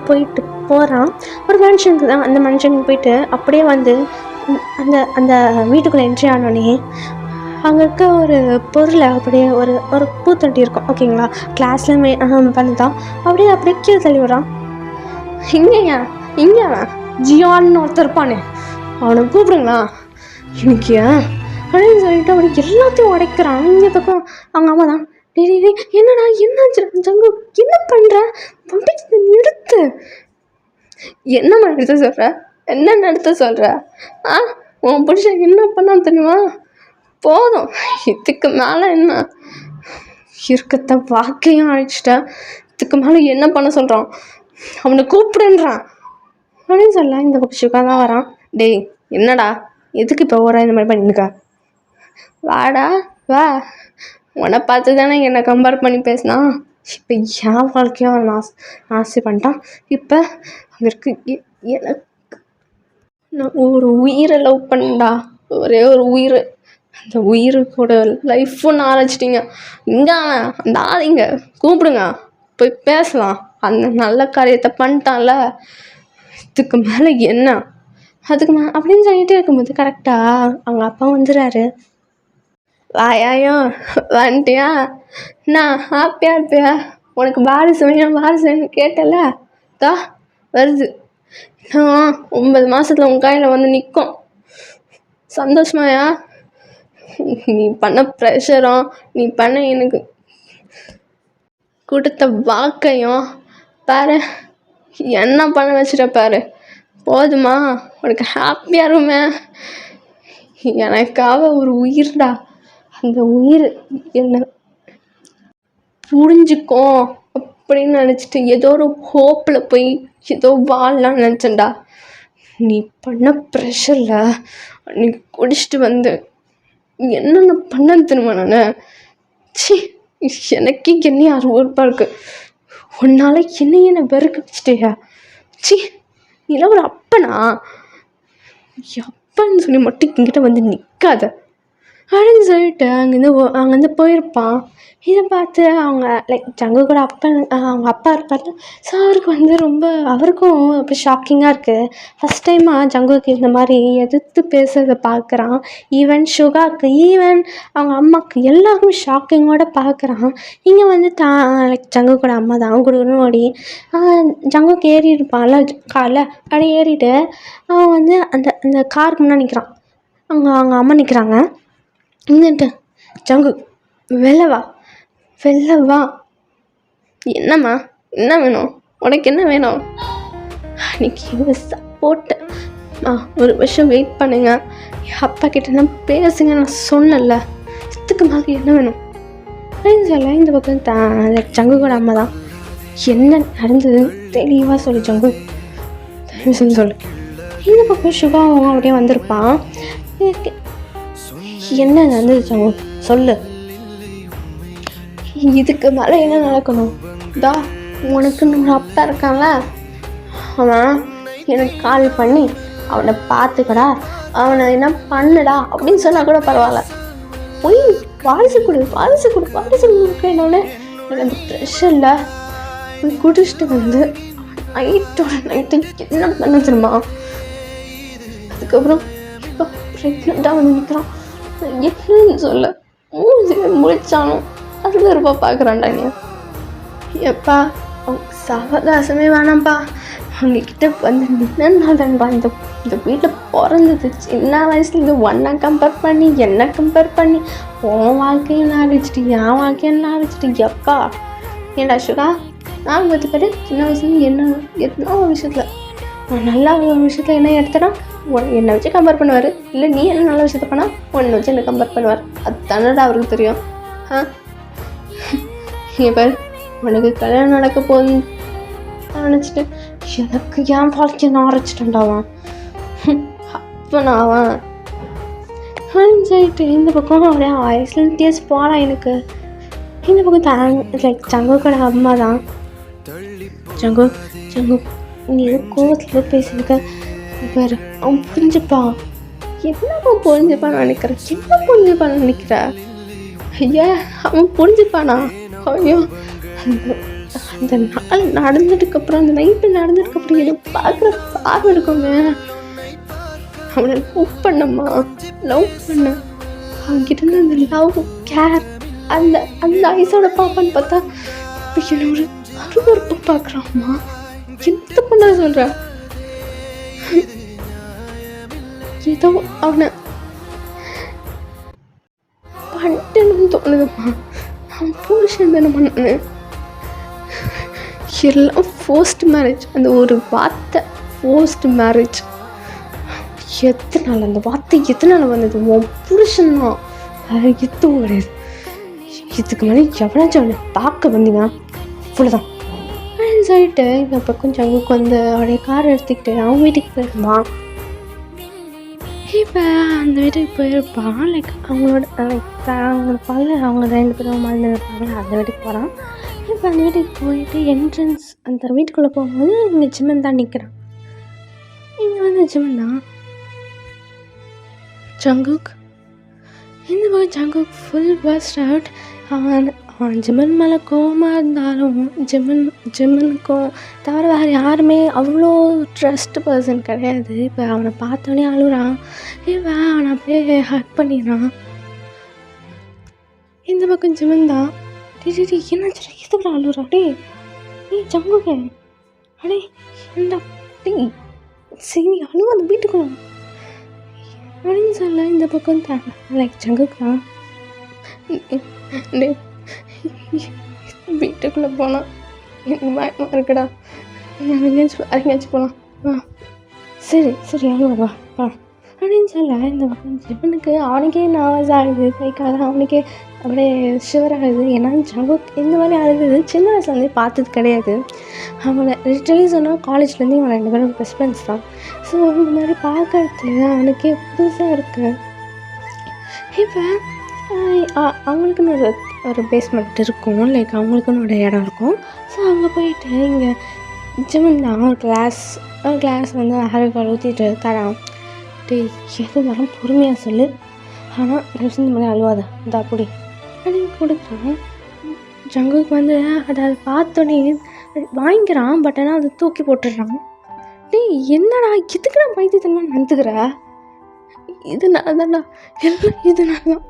போகிறான். ஒரு மனுஷனுக்கு தான். அந்த மனுஷனுக்கு போயிட்டு அப்படியே வந்து அந்த அந்த வீட்டுக்குள்ளே என்ட்ரி ஆனோடனே அங்கே இருக்க ஒரு பொருளை அப்படியே ஒரு பூத்தொட்டி இருக்கும், ஓகேங்களா, கிளாஸில் பண்ணிதான் அப்படியே கீழே தள்ளி விடுறான். இங்கே ஜியான்னு ஒருத்தர் இருப்பானே, அவனை கூப்பிடுங்களா இன்னைக்கு அப்படின்னு சொல்லிட்டு அவனுக்கு எல்லாத்தையும் உடைக்கிறான். இந்த பக்கம் அவங்க அம்மா தான், என்னடா என்னாச்சு ஜங்கு, என்ன பண்ணுற, நிறுத்து, என்னம்மா நிறுத்த சொல்கிற உன் புருஷன் என்ன பண்ணா தெரியுமா, போதும், இதுக்கு மேலே என்ன இருக்கத்த வாக்கையும் அழைச்சிட்டேன், இதுக்கு மேலே என்ன பண்ண சொல்கிறான், அவனை கூப்பிடுன்றான் அப்படின்னு சொல்ல இந்த பக்கம் சுகா தான் வரான். டேய் என்னடா எதுக்கு இப்போ ஓரா இந்த மாதிரி பண்ணிருக்கா, வாடா வா, உன்னை பார்த்து தானே என்னை கம்பேர் பண்ணி பேசினான், இப்போ என் வாழ்க்கையும் அவன் நாசி பண்ணிட்டான். இப்போ அவருக்கு எனக்கு நான் ஒரு உயிரை லவ் பண்ணா, ஒரே ஒரு உயிர், அந்த உயிருக்கோட லைஃப்பும் நான் அழைச்சிட்டிங்க. இங்கே அந்த ஆளுங்க கூப்பிடுங்க, போய் பேசலாம், அந்த நல்ல காரியத்தை பண்ணிட்டான்ல, இதுக்கு மேலே என்ன, அதுக்கு மேலே அப்படின்னு சொல்லிகிட்டே இருக்கும்போது கரெக்டாக அவங்க அப்பா வந்துடுறாரு. வாயாயோ வந்துட்டியா, நான் ஹாப்பியாக இருப்பியா, உனக்கு வாரிசு வேணும் கேட்டல, வருது, 9 மாதத்தில் உன் கையில் வந்து நிற்கும், சந்தோஷமாயா, நீ பண்ண ப்ரெஷரும் நீ பண்ண எனக்கு கொடுத்த வாழ்க்கையும் பாரு, என்ன பண்ண வச்சுட்ட பாரு, போதுமா, உனக்கு ஹாப்பியாக இருக்குமே, எனக்காக ஒரு உயிர்டா, அந்த உயிர் என்ன புரிஞ்சுக்கும் அப்படின்னு நினச்சிட்டு ஏதோ ஒரு ஹோப்பில் போய் ஏதோ வாழலான்னு நினச்சேன்டா, நீ பண்ண ப்ரெஷரில் நீ குடிச்சிட்டு வந்து என்னென்ன பண்ணன்னு தெரியுமா நான், சி எனக்கே என்னையே அருவருப்பாக இருக்குது, உன்னால் என்னை வெறுக்க வச்சுட்டியா, சி நீலாம் ஒரு அப்பனா, அப்பன்னு சொல்லி மட்டும் என்கிட்ட வந்து நிற்காத அப்படின்னு சொல்லிட்டு அங்கேருந்து போயிருப்பான். இதை பார்த்து அவங்க ஜங்கு கூட அவங்க அப்பா இருப்பார்ல, ஸோ அவருக்கு வந்து அவருக்கும் அப்படி ஷாக்கிங்காக இருக்குது. ஃபஸ்ட் டைமாக ஜங்குக்கு இந்த மாதிரி எதிர்த்து பேசுறதை பார்க்குறான். ஈவன் சுகாக்கு, ஈவன் அவங்க அம்மாவுக்கு எல்லாருக்கும் ஷாக்கிங்கோட பார்க்குறான். இங்கே வந்து ஜங்கு கூட அம்மா தான் கொடுக்கணும் ஓடி ஜங்குக்கு ஏறி இருப்பான்ல காரில், அப்படி ஏறிட்டு அவன் வந்து அந்த காருக்கு முன்னாடி நிற்கிறான். அவங்க அம்மா நிற்கிறாங்க. இங்கிட்டு ஜங்கு வெளில வா, என்னம்மா என்ன வேணும், உனக்கு என்ன வேணும், அன்றைக்கி சப்போர்ட்டு ஒரு வருஷம் வெயிட் பண்ணுங்க, என் அப்பா கிட்ட நான் பேசுங்க, நான் சொன்னல, இதுக்கு மேலே என்ன வேணும் அப்படின்னு சொல்ல இந்த பக்கம் ஜங்கு கூட அம்மா தான், என்ன நடந்தது தெளிவாக சொல்லு ஜங்கு, சொல்லு. இந்த பக்கம் சுகாவும் அப்படியே வந்திருப்பான். என்ன நடந்தது ஜங்கு சொல்லு, இதுக்கு மேலே என்ன நடக்கணும், உனக்கு நம்ம அப்பா இருக்கான்ல, அவன் எனக்கு கால் பண்ணி அவனை பார்த்துக்கடா, அவனை என்ன பண்ணுடா அப்படின்னு சொன்னால் கூட பரவாயில்ல, போய் வாரிசு கொடுக்கணுன்னு எனக்கு அந்த ப்ரெஷரில் போய் குடிச்சிட்டு வந்து நைட்டு என்ன பண்ண தெரியுமா, அதுக்கப்புறம் இப்போ ப்ரெக்னெண்ட்டாக வந்து நிற்கிறான், என்னன்னு சொல்ல முடிச்சாலும் அது ரூபா பார்க்குறான்டா, நீ எப்பா அவங்க சவகாசமே வேணாம்ப்பா, அவங்கக்கிட்ட வந்து நின்றுதான்பா இந்த வீட்டில் பிறந்தது, சின்ன வயசுலேருந்து ஒன்றை கம்பேர் பண்ணி என்னை கம்பேர் பண்ணி உன் வாழ்க்கையை நான் அழிச்சிட்டு என் வாழ்க்கையை நான் அழிச்சிட்டு, எப்பா ஏன்டா சுகா, நான் பார்த்துக்கிட்டு சின்ன வயசுலேருந்து எத்தனோ ஒரு விஷயத்தில் நான் நல்லா ஒரு விஷயத்தில் என்ன எடுத்துகிறேன், என்னை வச்சு கம்பேர் பண்ணுவார், இல்லை நீ என்ன நல்ல விஷயத்த பண்ணால் உன்னை வச்சு என்னை கம்பேர் பண்ணுவார், அது தானடா அவருக்கு தெரியும். இங்கே பாரு, உனக்கு கல்யாணம் நடக்க போகுதுன்னு நினச்சிட்டு எனக்கு என் வாழ்க்கையை நான் அரைச்சிட்டேன்டாவான். அப்போ நான் அவன் சொல்லிட்டு இந்த பக்கம் அப்படியே ஆயிரத்துல டேஸ் போகலாம். எனக்கு இந்த பக்கம் லைக் ஜங்குக்கோட அம்மா தான். ஜங்கு நீ எதுவும் கோவத்தில் பேசியிருக்க பாரு, அவன் புரிஞ்சுப்பான். என்னப்பா புரிஞ்சுப்பான்னு நினைக்கிறேன், என்ன புரிஞ்சுப்பான்னு நினைக்கிற? ஐயா அவன் புரிஞ்சுப்பானா? ஐயோ அந்த நாள் நடந்ததுக்கப்புறம், அந்த நைட்டு நடந்ததுக்கப்புறம் எனக்கு பார்க்குற பார்வை இருக்குமே. அவனை லவ் பண்ணம்மா, லவ் பண்ண அவன்கிட்ட இருந்து அந்த லவ் கேர் அந்த அந்த ஐஸோட பாப்பான்னு பார்த்தா என்ன ஒரு அருவருப்பு பார்க்குறாம்மா. என்ன பண்ண சொல்ற? ஏதோ அவனை பண்ணிட்டேன்னு தோணுதும்மா. அவன் புருஷன் தானே பண்ணு. எல்லாம் ஃபோர்ஸ்ட் மேரேஜ். அந்த ஒரு வார்த்தை ஃபோர்ஸ்ட் மேரேஜ் எத்தனால, அந்த வார்த்தை எத்தனால வந்தது? உன் புருஷன் தான், வேறு எதுவும் கிடையாது. இதுக்கு மேலே எவனாச்சும் அவனை பார்க்க வந்தீங்கன்னா அவ்வளோதான் சொல்லிட்டு இந்த பக்கம் ஜங்குக்கு வந்து அவடைய கார் எடுத்துக்கிட்டு அவன் வீட்டுக்கு போயிருப்பான். இப்போ அந்த வீட்டுக்கு போயிருப்பான். லைக் அவங்களோட அவங்க பல்ல அவங்க 2 பேரும் மறந்து இருப்பாங்க. அந்த வீட்டுக்கு போகிறான். இப்போ அந்த வீட்டுக்கு போயிட்டு என்ட்ரன்ஸ் அந்த வீட்டுக்குள்ளே போகும்போது இங்கே ஜிம்மன் தான் நிற்கிறான். இங்கே வந்து ஜிம்மன் தான் ஜங்குக். இந்த பக்கம் ஜங்குக் ஃபுல் பஸ்ட் அவுட். அவன் ஜிம்மன் மேலே கோவமாக இருந்தாலும் ஜிம்மனுக்கும் தவிர வேறு யாருமே அவ்வளோ ட்ரஸ்ட் பர்சன் கிடையாது. இப்போ அவனை பார்த்தோன்னே அழுகுறான். இவன் அவனை அப்படியே ஹக் பண்ணிடுறான். இந்த பக்கம் ஜிம்மன் தான் என்ன எதுக்கு அழுகுறா? டே ஜங்குக்கு அடே என்னடா டே சரி அழுவ அந்த வீட்டுக்குள்ள அப்படின்னு சொல்ல இந்த பக்கம் தான் லைக் ஜங்குக்கா டே வீட்டுக்குள்ளே போனால் எனக்கு பயமாக இருக்குடா, எங்கேயாச்சும் போகலாம். சரி அழுவா அப்படின்னு சொல்ல இந்த பக்கம் ஜிம்மனுக்கு அவனுக்கே நர்வஸ் ஆகுது. கைக்கால அவனுக்கே அப்படியே ஷுவர் ஆகுது. ஏன்னா ஜங்குக் இந்த மாதிரி அழுகுது சின்ன வயசுலேருந்தே பார்த்தது கிடையாது. அவனை லிட்டரலி சொன்னால் காலேஜ்லேருந்து இவன் 2 பேரும் பெஸ்ட் ஃப்ரெண்ட்ஸ் தான். ஸோ இந்த மாதிரி பார்க்கறது அவனுக்கே புதுசாக இருக்குது. இப்போ அவங்களுக்குன்னு ஒரு பேஸ்மெண்ட் இருக்கும். லைக் அவங்களுக்குன்னு ஒரு இடம் இருக்கும். ஸோ அங்கே போயிட்டு இங்கே ஜிம்மன் தான் ஒரு கிளாஸ் வந்து ஆல்கஹால் ஊற்றிட்டு தரான். எது இருந்தாலும் பொறுமையாக சொல்லு, ஆனால் இந்த மாதிரி அழுவாத இந்த அப்படி அப்படின்னு கொடுக்குறான். ஜங்குக்கு வந்து அதை பார்த்தோன்னே வாங்கிக்கிறான். பட் ஆனால் அதை தூக்கி போட்டுடுறான். என்னடா இதுக்கு நான் பைத்தியத்தனமாக நடந்துக்கிற? இதனால தான்டா எல்லாம் இதனால தான்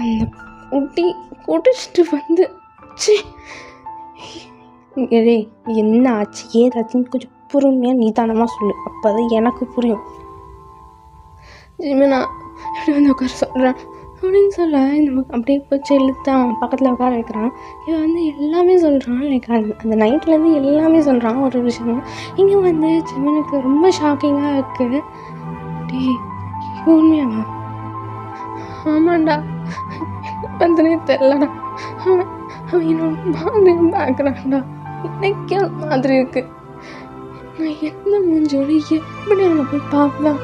அந்த குட்டி குடிச்சிட்டு வந்து என்ன ஆச்சு ஏதாச்சுன்னு கொஞ்சம் பொறுமையாக நிதானமாக சொல்லு, அப்போ தான் எனக்கு புரியும். ஜிம்மனா எப்படி வந்து உட்கார சொல்கிறேன் அப்படின்னு சொல்ல இந்த அப்படியே போச்சு இழுத்து அவன் பக்கத்தில் உட்கார வைக்கிறான். இவன் வந்து எல்லாமே சொல்கிறான். லைக் அந்த நைட்லேருந்து எல்லாமே சொல்கிறான் ஒரு விஷயம். இங்கே வந்து ஜிம்மனுக்கு ரொம்ப ஷாக்கிங்காக இருக்குது. உண்மையாவா? ஆமாண்டா, வந்தனே தெரிலடா. அவன் என்னோட மாதிரி பார்க்குறான்டா. எனக்கே மாதிரி இருக்கு. நான் எந்த மூஞ்சோடு எப்படி அவனை போய் பார்ப்பேன்?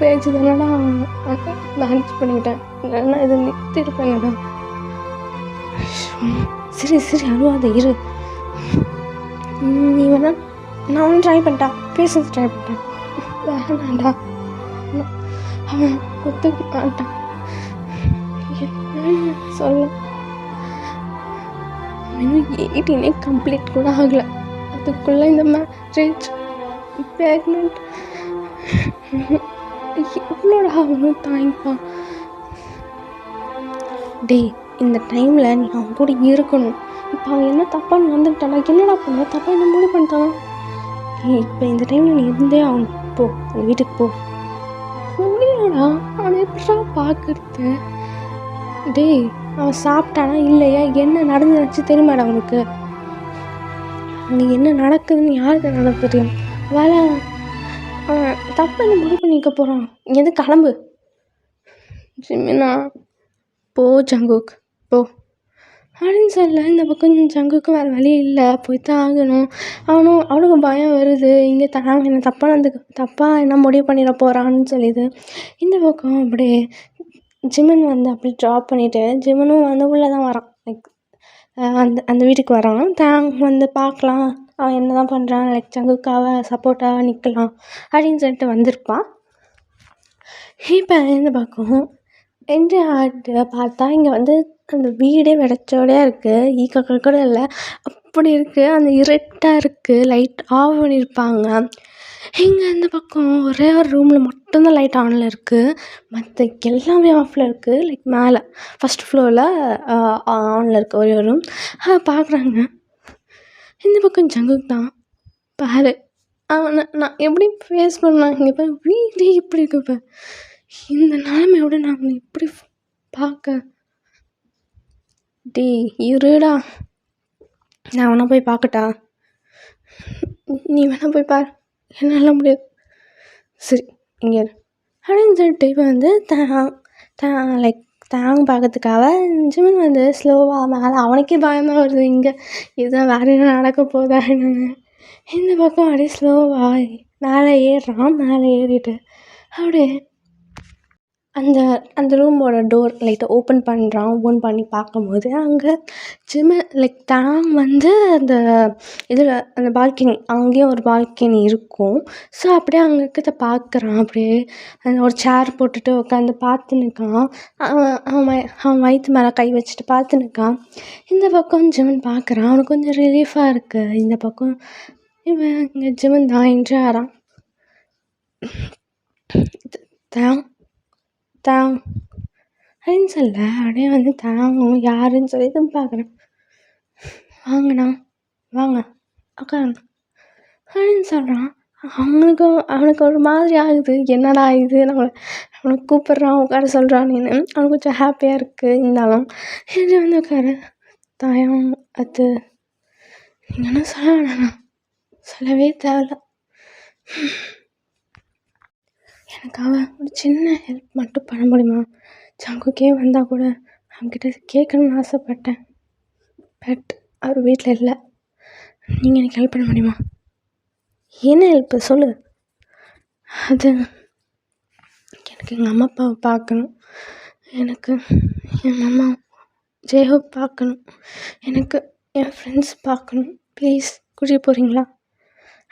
பேச்சு தானடா மேனேஜ் பண்ணிக்கிட்டேன், இல்லைன்னா இதை நிறுத்திருப்பேன்டா. சரி அழுவாத இரு. நீ வேணா நான் ட்ரை பண்ணிட்டா பேசுறது ட்ரை பண்ணிட்டேன். வேணாண்டா அவன் ஒத்துக்க மாட்டான். சொல்ல இன்னும் 18 கம்ப்ளீட் கூட ஆகலை. அதுக்குள்ளே இந்த மேரேஜ் ப்ரெக்னென்ட் எவ்வளோடா அவனும் தாங்கிப்பான். இந்த டைமில் நீ அவன் கூட இருக்கணும். இப்போ அவன் என்ன தப்பாக நடந்துக்கிட்டானா? என்னடா பண்ண தப்பாக என்ன முடிவு பண்ணிட்டான்? இப்போ இந்த டைமில் நீ இருந்தே அவன் போ, அந்த வீட்டுக்கு போ. முடியாடா, அவனை எப்படா பார்க்கறது? அவன் சாப்பிட்டானா இல்லையா, என்ன நடந்துச்சு தெரியுமாடா அவனுக்கு? அங்கே என்ன நடக்குதுன்னு யாருக்கு நடக்க தெரியும்? வேலை அவன் தப்பு என்ன முடிவு பண்ணிக்க போகிறான். இங்கேருந்து கிளம்பு. ஜிம்மினா போ ஜங்குக் போ அப்படின்னு சொல்ல இந்த பக்கம் ஜங்குக்கு வேறு வழி இல்லை, போய் தான் ஆகணும். அவனுக்கு பயம் வருது, இங்கே தாங்க என்ன தப்பாக என்ன முடிவு பண்ணிட போகிறான்னு சொல்லிது. இந்த பக்கம் அப்படியே ஜிமன் வந்து அப்படி ட்ராப் பண்ணிவிட்டு ஜிமனும் வந்து உள்ளே தான் வரான். லைக் அந்த அந்த வீட்டுக்கு வரான். தேங் வந்து பார்க்கலாம் அவன் என்ன தான் பண்ணுறான், லைக் ஜங்குக்காக சப்போர்ட்டாக நிற்கலாம் அப்படின்னு சொல்லிட்டு வந்திருப்பான். இப்போ இந்த பக்கம் என்ட்ரி ஆகிட்டு பார்த்தா இங்கே வந்து அந்த வீடே வெடச்சோடையாக இருக்குது, ஈக்கள் கூட இல்லை, அப்படி இருக்குது. அந்த இருட்டாக இருக்குது, லைட் ஆஃப் பண்ணியிருப்பாங்க. இங்கே இந்த பக்கம் ஒரே ஒரு ரூமில் மட்டும்தான் லைட் ஆனில் இருக்குது, மற்ற எல்லாமே ஆஃபில் இருக்குது. லைக் மேலே ஃபஸ்ட் ஃப்ளோரில் ஆனில் இருக்குது ஒரே ஒரு ரூம். பார்க்குறாங்க. இந்த பக்கம் ஜங்குக் தான் பாரு, அவனை நான் எப்படி ஃபேஸ் பண்ணேன். இங்கே இப்போ வீடே இப்படி இருக்கு, இப்போ இந்த நிலமையோட நான் அவனை எப்படி பார்க்க. டே இருடா, நான் வேணா போய் பார்க்கட்டா? நீ வேணா போய் பார், என்னால் முடியாது. சரி இங்கே அப்படின்னு சொல்லிட்டு இப்போ வந்து லைக் தாங்க பார்க்கறதுக்காக ஜிமன் வந்து ஸ்லோவாக மேலே, அவனுக்கே பயமாக வருது, இங்கே இதுதான் வேறு என்ன நடக்க போதான்னு. இந்த பக்கம் அப்படியே ஸ்லோவாக மேலே ஏறுறான். மேலே ஏறிட்டு அப்படியே அந்த அந்த ரூமோட டோர் லைட்டை ஓப்பன் பண்ணுறான். ஓப்பன் பண்ணி பார்க்கும்போது அங்கே ஜிமன் லைக் தாங் வந்து அந்த இதில் அந்த பால்கனி, அங்கேயும் ஒரு பால்கனி இருக்கும். ஸோ அப்படியே அங்கே இருக்கிறத பார்க்குறான். அப்படியே அந்த ஒரு சேர் போட்டுட்டு உட்காந்து பார்த்து நிற்கான். அவன் வயிற்று மேலே கை வச்சுட்டு பார்த்து நிற்கான். இந்த பக்கம் ஜிமன் பார்க்குறான். அவனுக்கு கொஞ்சம் ரிலீஃபாக இருக்குது. இந்த பக்கம் இவன் இங்கே ஜிமன் தான் என்ட்ரி ஆகிறான். தாங் தாங் அப்படின்னு சொல்ல அப்படியே வந்து தாங்கும் யாருன்னு சொல்லி தான் பார்க்குறேன். வாங்கண்ணா வாங்க உட்காருங்க அப்படின்னு சொல்கிறான். அவனுக்கு ஒரு மாதிரி ஆகுது, என்னடா இது அவனுக்கு கூப்பிட்றான் உட்கார சொல்கிறான்னு. அவனுக்கு கொஞ்சம் ஹாப்பியாக இருக்குது. இருந்தாலும் இது வந்து உட்காரு தாயம் அது நீங்கள் என்ன சொல்ல வேணாண்ணா, சொல்லவே தேவையில்ல. எனக்காக ஒரு சின்ன ஹெல்ப் மட்டும் பண்ண முடியுமா? ஜங்குக்கே வந்தால் கூட அவன்கிட்ட கேட்கணும்னு ஆசைப்பட்டேன், பட் அவர் வீட்டில் இல்லை. நீங்கள் எனக்கு ஹெல்ப் பண்ண முடியுமா? என்ன ஹெல்ப்பு சொல்லு. அது எனக்கு எங்கள் அம்மா அப்பாவை பார்க்கணும், எனக்கு என் அம்மா ஜெயஹோப் பார்க்கணும், எனக்கு என் ஃப்ரெண்ட்ஸ் பார்க்கணும், ப்ளீஸ் கூட்டிகிட்டு போகிறீங்களா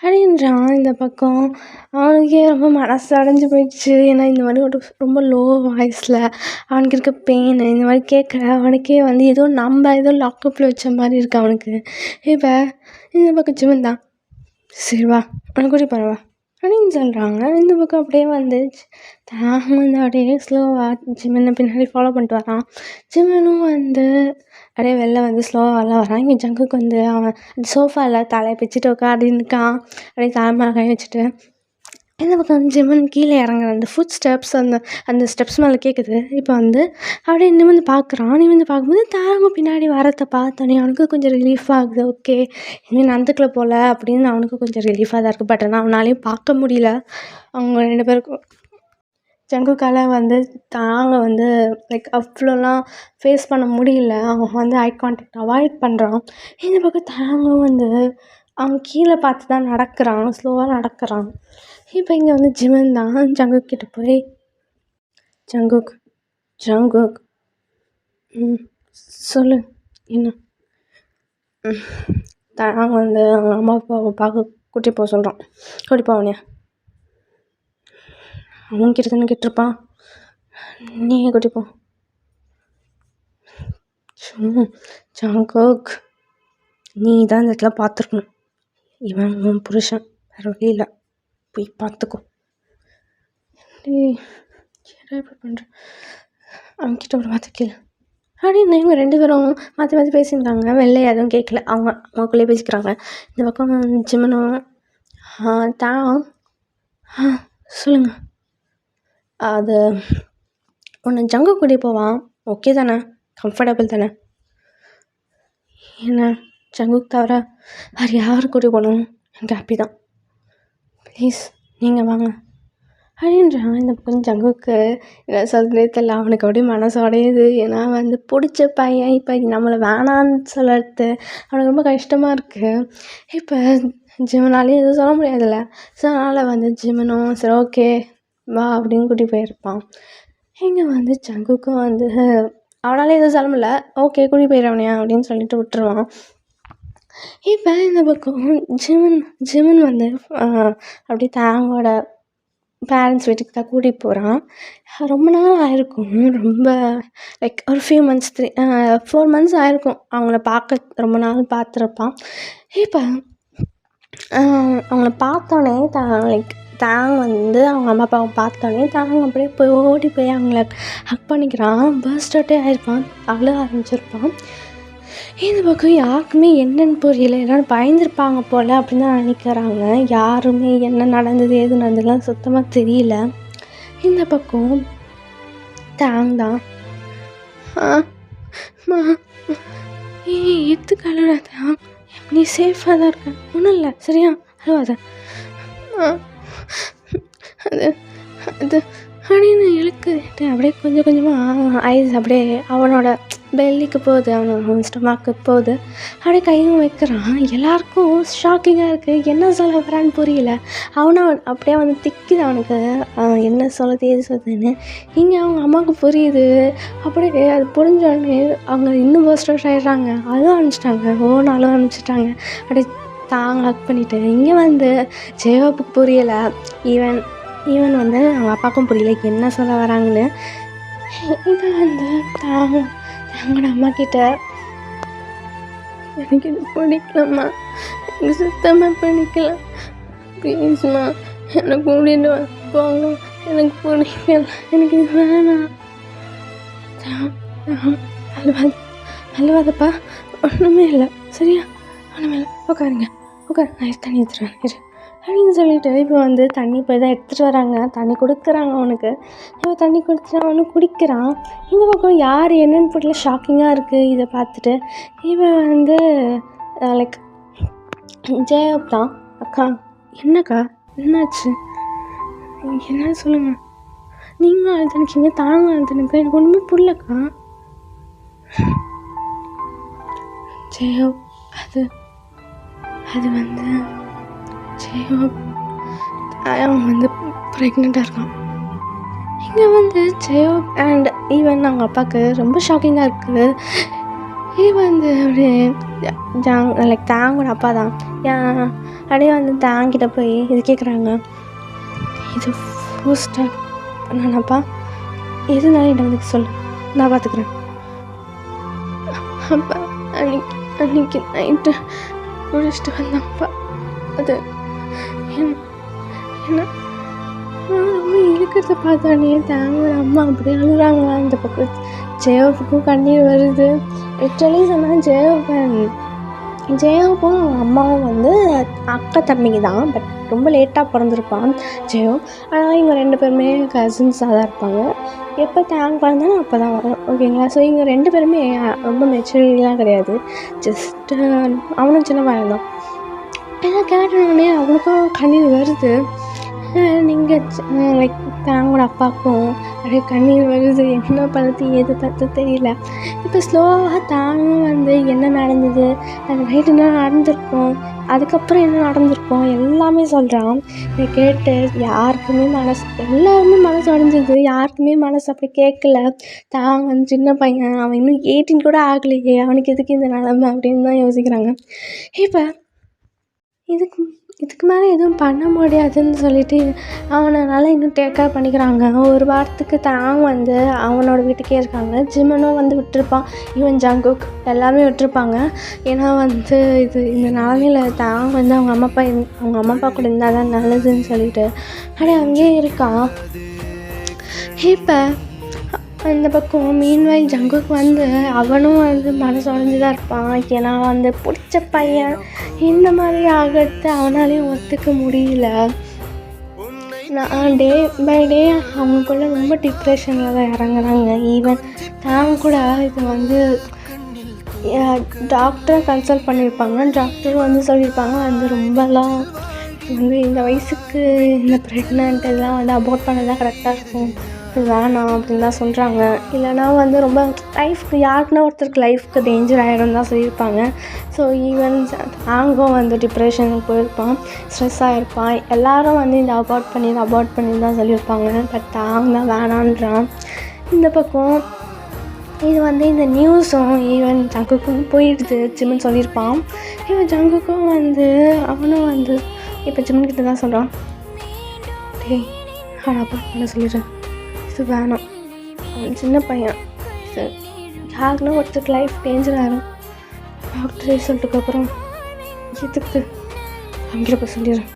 அப்படின்றான். இந்த பக்கம் அவனுக்கே ரொம்ப மனசு அடைஞ்சு போயிடுச்சு. ஏன்னா இந்த மாதிரி ஒரு ரொம்ப லோ வாய்ஸில் அவனுக்கு இருக்க பெயின் இந்த மாதிரி கேட்குற அவனுக்கே வந்து ஏதோ லாக்கப்பில் வச்ச மாதிரி இருக்குது அவனுக்கு. இப்போ இந்த பக்கம் ஜிமன் தான் சரி வா அவனை கூட்டி போகிறவா அப்படின்னு சொல்கிறாங்க. இந்த பக்கம் அப்படியே வந்து தான் வந்து அப்படியே ஸ்லோவாக ஜிமனை பின்னாடி ஃபாலோ பண்ணிட்டு வரான். ஜிமனும் வந்து அப்படியே வெளில வந்து ஸ்லோவாகலாம் வரான். இங்கே ஜங்குக்கு வந்து அவன் அந்த சோஃபாவில் தலையை பிச்சுட்டு உட்காந்து நிற்கான். அப்படியே தலைமையில கை வச்சுட்டு இந்த பக்கம் ஜிமன் கீழே இறங்குற அந்த ஃபுட் ஸ்டெப்ஸ் அந்த ஸ்டெப்ஸ் மேலே கேட்குது. இப்போ வந்து அப்படியே நிமிர்ந்து பார்க்குறான். நிமிர்ந்து பார்க்கும்போது தாங்க பின்னாடி வரத்தை பார்த்தோன்னே அவனுக்கு கொஞ்சம் ரிலீஃப் ஆகுது. ஓகே இனிமேல் நந்துக்கல போல் அப்படின்னு அவனுக்கு கொஞ்சம் ரிலீஃபாக தான் இருக்குது. பட் ஆனால் அவனாலையும் பார்க்க முடியல அவங்க ரெண்டு பேருக்கும். ஜங்குக்கால் வந்து தாங்க வந்து லைக் அவ்வளோலாம் ஃபேஸ் பண்ண முடியல. அவன் வந்து ஐ கான்டாக்ட் அவாய்ட் பண்ணுறான். இந்த பக்கம் தாங்க வந்து அவன் கீழே பார்த்து தான் நடக்கிறான், ஸ்லோவாக நடக்கிறான். இப்போ இங்கே வந்து ஜிமன் தான் ஜங்குக் கிட்ட போய் ஜங்குக் ஜங்குக் சொல்லு என்ன. தாங்க வந்து அவங்க அம்மா அப்பாவை பார்க்க கூட்டி போக சொல்கிறான். கூட்டி போவனே அவன்கிட்ட தானே கேட்டிருப்பான், நீயே கூட்டி போ. ஜங்குக் நீ தான் இந்த இடத்துல பார்த்துருக்கணும், இவன் உன் புருஷன், வேறு வழி இல்லை, போய் பார்த்துக்கோ. ஏடா இப்படி பண்ணுறேன், அவன்கிட்ட ஒரு வார்த்தை கேளு அப்படின்னு இவங்க ரெண்டு பேரும் மாற்றி மாற்றி பேசியிருக்காங்க. வெளில எதுவும் கேட்கல, அவங்களுக்குள்ளே பேசிக்கிறாங்க. இந்த பக்கம் ஜிமனும் தான் சொல்லுங்கள் அது ஒன்று ஜங்கு கூட்டி போவான், ஓகே தானே, கம்ஃபர்டபுள் தானே? என்ன ஜங்குக்கு தவிர வேறு யாரும் கூட்டி போகணும் எனக்கு ஹாப்பி தான், ப்ளீஸ் நீங்கள் வாங்க அப்படின்றான். இந்த பக்கம் ஜங்குக்கு என்ன சொல்கிறதே தெரியல. அவனுக்கு அப்படியே மனசு உடையுது. ஏன்னா வந்து பிடிச்ச பையன் இப்போ நம்மளை வேணான்னு சொல்கிறது அவனுக்கு ரொம்ப கஷ்டமாக இருக்குது. இப்போ ஜிமனாலேயும் எதுவும் சொல்ல முடியாதுல்ல. ஸோ அதனால் வந்து ஜிமனும் சரி ஓகே வா அப்படின்னு கூட்டி போயிருப்பான். இங்கே வந்து ஜங்குக்கும் வந்து அவனால் எதுவும் சொல்ல முடியல. ஓகே கூட்டி போயிடவனையா அப்படின்னு சொல்லிட்டு விட்டுருவான். இப்போ இந்த பக்கம் ஜிமன் வந்து அப்படி தாங்கோட பேரண்ட்ஸ் வீட்டுக்கு தான் கூட்டிகிட்டு போகிறான். ரொம்ப நாள் ஆயிருக்கும். ரொம்ப லைக் ஒரு ஃபியூ மந்த்ஸ் 4 மந்த்ஸ் ஆயிருக்கும் அவங்கள பார்க்க. ரொம்ப நாள் பார்த்துருப்பான். இப்போ அவங்கள பார்த்தோன்னே லைக் தாங் வந்து அவங்க அம்மா அப்பாவை பார்த்தோன்னே தாங்க அப்படியே போய் ஓடி போய் அவங்கள ஹக் பண்ணிக்கிறான். பர்ஸ்ட் அவுட்டே ஆகிருப்பான். அழுக ஆரம்பிச்சிருப்பான். இந்த பக்கம் யாருக்குமே என்னன்னு புரியல. எல்லோரும் பயந்துருப்பாங்க போல் அப்படின்னு தான் நினைக்கிறாங்க. யாருமே என்ன நடந்தது ஏது நடந்ததுலாம் சுத்தமாக தெரியல. இந்த பக்கம் தாங் தான் எதுக்கு அழுறாதா, நீ சேஃபாக தான் இருக்க, ஒன்றும் இல்லை சரியா, அழுவாத அது அது அப்படின்னு இழுக்குது. அப்படியே கொஞ்சம் கொஞ்சமாக ஐஸ் அப்படியே அவனோட பெல்லிக்கு போகுது, அவன் ஸ்டொமாக்கு போகுது. அப்படியே கையும் வைக்கிறான். எல்லாருக்கும் ஷாக்கிங்காக இருக்குது. என்ன சொல்ல வரான்னு புரியல. அப்படியே வந்து திக்குது அவனுக்கு என்ன சொல்லுது ஏது சொல்லுதுன்னு. இங்கே அவங்க அம்மாவுக்கு புரியுது. அப்படியே அது புரிஞ்சோடனே அவங்க இன்னும் போஸ்டர் ஆகிடுறாங்க. அழுவ ஆரம்பிச்சிட்டாங்க. அழுவ ஆரம்பிச்சிட்டாங்க. அப்படியே தாங்க ஹக் பண்ணிவிட்டு இங்கே வந்து ஜெயோப்புக்கு புரியலை. ஈவன் வந்து அவங்க அப்பாவுக்கும் புரியல என்ன சொல்ல வராங்கன்னு. இப்போ வந்து தங்களோட அம்மா கிட்ட எனக்கு இது பிடிக்கலம்மா, எனக்கு சுத்தமாக பிடிக்கல, ப்ளீஸ்மா என்னை கூட்டிகிட்டு போங்க, எனக்கு பிடிக்கல, எனக்கு இது வேணாம். அழுவாதப்பா, ஒன்றுமே இல்லை சரியா, ஒன்றுமே இல்லை, உட்காருங்க நான் தண்ணி எடுத்துருவேன் இரு அப்படின்னு சொல்லிட்டு இப்போ வந்து தண்ணி போய் தான் எடுத்துகிட்டு வராங்க. தண்ணி கொடுக்குறாங்க அவனுக்கு. இப்போ தண்ணி கொடுத்துட்டு அவனும் குடிக்கிறான். இந்த பக்கம் யார் என்னென்னு போட்டில் ஷாக்கிங்காக இருக்குது இதை பார்த்துட்டு. இவன் வந்து லைக் ஜெயப் தான். அக்கா என்னக்கா என்னாச்சு, என்ன சொல்லுங்கள், நீங்களும் அழுதுனுக்கீங்க தாங்க அழுதுனுக்க, எனக்கு ஒன்றுமே புரியலக்கா. ஜெயப் அது வந்து அவன் வந்து ப்ரெக்னெண்ட்டாக இருக்கான். இங்கே வந்து ஜெயோப் அண்ட் ஈவன் அவங்க அப்பாவுக்கு ரொம்ப ஷாக்கிங்காக இருக்குது. ஈவன் வந்து அப்படியே லைக் தாங்கோட அப்பா தான் அப்படியே வந்து தாங்கிட்ட போய் இது கேட்குறாங்க. இது ஃபர்ஸ்ட்டாக நானப்பா, எதுனாலும் என்கிட்ட வந்து சொல்லு, நான் பார்த்துக்குறேன். அப்பா அன்னைக்கு நைட்டு குடிச்சிட்டு வந்தப்பா, அது என்ன ரொம்ப இழுக்கிறத பார்த்தானே தாங்க அம்மா அப்படியே அழுகிறாங்களா. இந்த பக்கம் ஜெயோப்புக்கும் கண்ணீர் வருது. லிட்டரலி சொன்னால் ஜெயோப்பும் அம்மாவும் வந்து அக்கா தம்பிங்க தான். பட் ரொம்ப லேட்டாக பிறந்திருப்பான் ஜெயோ. ஆனால் இவங்க 2 பேருமே கசின்ஸாக தான் இருப்பாங்க. எப்போ தேங்க் பிறந்தாலும் அப்போ தான் வரும் ஓகேங்களா. ஸோ இவங்க 2 பேருமே ரொம்ப மெச்சூரிட்டிலாம் கிடையாது. ஜஸ்ட்டு அவனும் சின்ன பையன் தான். எல்லாம் கேட்டோடனே அவனுக்கும் கண்ணீர் வருது. நீங்கள் லைக் தாங்கோட அப்பாவுக்கும் அப்படியே கண்ணீர் வருது. என்ன பண்ணுறது ஏது பார்த்து தெரியல. இப்போ ஸ்லோவாக தாங்கும் வந்து என்ன நடந்தது, அந்த நைட்டு என்ன நடந்திருக்கும், அதுக்கப்புறம் என்ன நடந்திருக்கும் எல்லாமே சொல்கிறான். இதை கேட்டு எல்லாருமே மனசு உடஞ்சிது. யாருக்குமே மனசு அப்படி கேட்கல. தாங்க வந்து சின்ன பையன், அவன் இன்னும் 18 கூட ஆகலையே, அவனுக்கு எதுக்கு இந்த நிலமை அப்படின்னு தான் யோசிக்கிறாங்க. இப்போ இதுக்கு மேலே எதுவும் பண்ண முடியாதுன்னு சொல்லிட்டு அவனால் இன்னும் டேக் கேர் பண்ணிக்கிறாங்க. ஒரு வாரத்துக்கு தாங்க வந்து அவனோட வீட்டுக்கே இருக்காங்க. ஜிமனும் வந்து விட்டுருப்பான். ஈவன் ஜங்குக் எல்லாருமே விட்டுருப்பாங்க. ஏன்னா வந்து இந்த நிலமையில் தாங்க வந்து அவங்க அம்மா அப்பா கூட இருந்தால் தான் நல்லதுன்னு சொல்லிட்டு அப்படியே அங்கேயே இருக்கான். இப்போ அந்த பக்கம் மீன்வாய் ஜங்குக்கு வந்து அவனும் வந்து மனசு உடஞ்சி தான் இருப்பான். ஏன்னா வந்து பிடிச்ச பையன் இந்த மாதிரி ஆகிறது அவனாலையும் ஒத்துக்க முடியல. நான் டே பை டே அவங்களுக்குள்ள ரொம்ப டிப்ரெஷனில் தான் இறங்குறாங்க. ஈவன் நாங்கள் கூட இது வந்து டாக்டரை கன்சல்ட் பண்ணியிருப்பாங்க. டாக்டர் வந்து சொல்லியிருப்பாங்க வந்து ரொம்பலாம் வந்து இந்த வயசுக்கு இந்த ப்ரெக்னென்ட் இதெல்லாம் வந்து அபார்ட் பண்ண தான் கரெக்டாக இருக்கும், இது வேணாம் அப்படின்னு தான் சொல்கிறாங்க. இல்லைனா வந்து ரொம்ப லைஃப்க்கு யாருக்குன்னா ஒருத்தருக்கு லைஃப்க்கு டேஞ்சர் ஆகிடும் தான் சொல்லியிருப்பாங்க. ஸோ ஈவன் தாங்கும் வந்து டிப்ரெஷனுக்கு போயிருப்பான், ஸ்ட்ரெஸ் ஆகிருப்பான். எல்லோரும் வந்து இந்த அபார்ட் பண்ணி தான் சொல்லியிருப்பாங்க. பட் தாங்க தான் வேணான்றான். இந்த பக்கம் இது வந்து இந்த நியூஸும் ஈவன் ஜங்குக்கும் போயிடுது, ஜிம்முன்னு சொல்லியிருப்பான். இவன் ஜங்குக்கும் வந்து அவனும் வந்து இப்போ ஜிம்முன்கிட்ட தான் சொல்கிறான், டேய் அவனை அபார்ட் பண்ண சொல்லிடுறேன், இது வேணாம், அவன் சின்ன பையன், இது யாருக்குன்னா ஒருத்தருக்கு லைஃப் டேஞ்சர் ஆகிடும், டாக்டர் ரிசல்ட்டுக்கப்புறம் எதுக்கு அவங்கிட்ட போய் சொல்லிடுறேன்.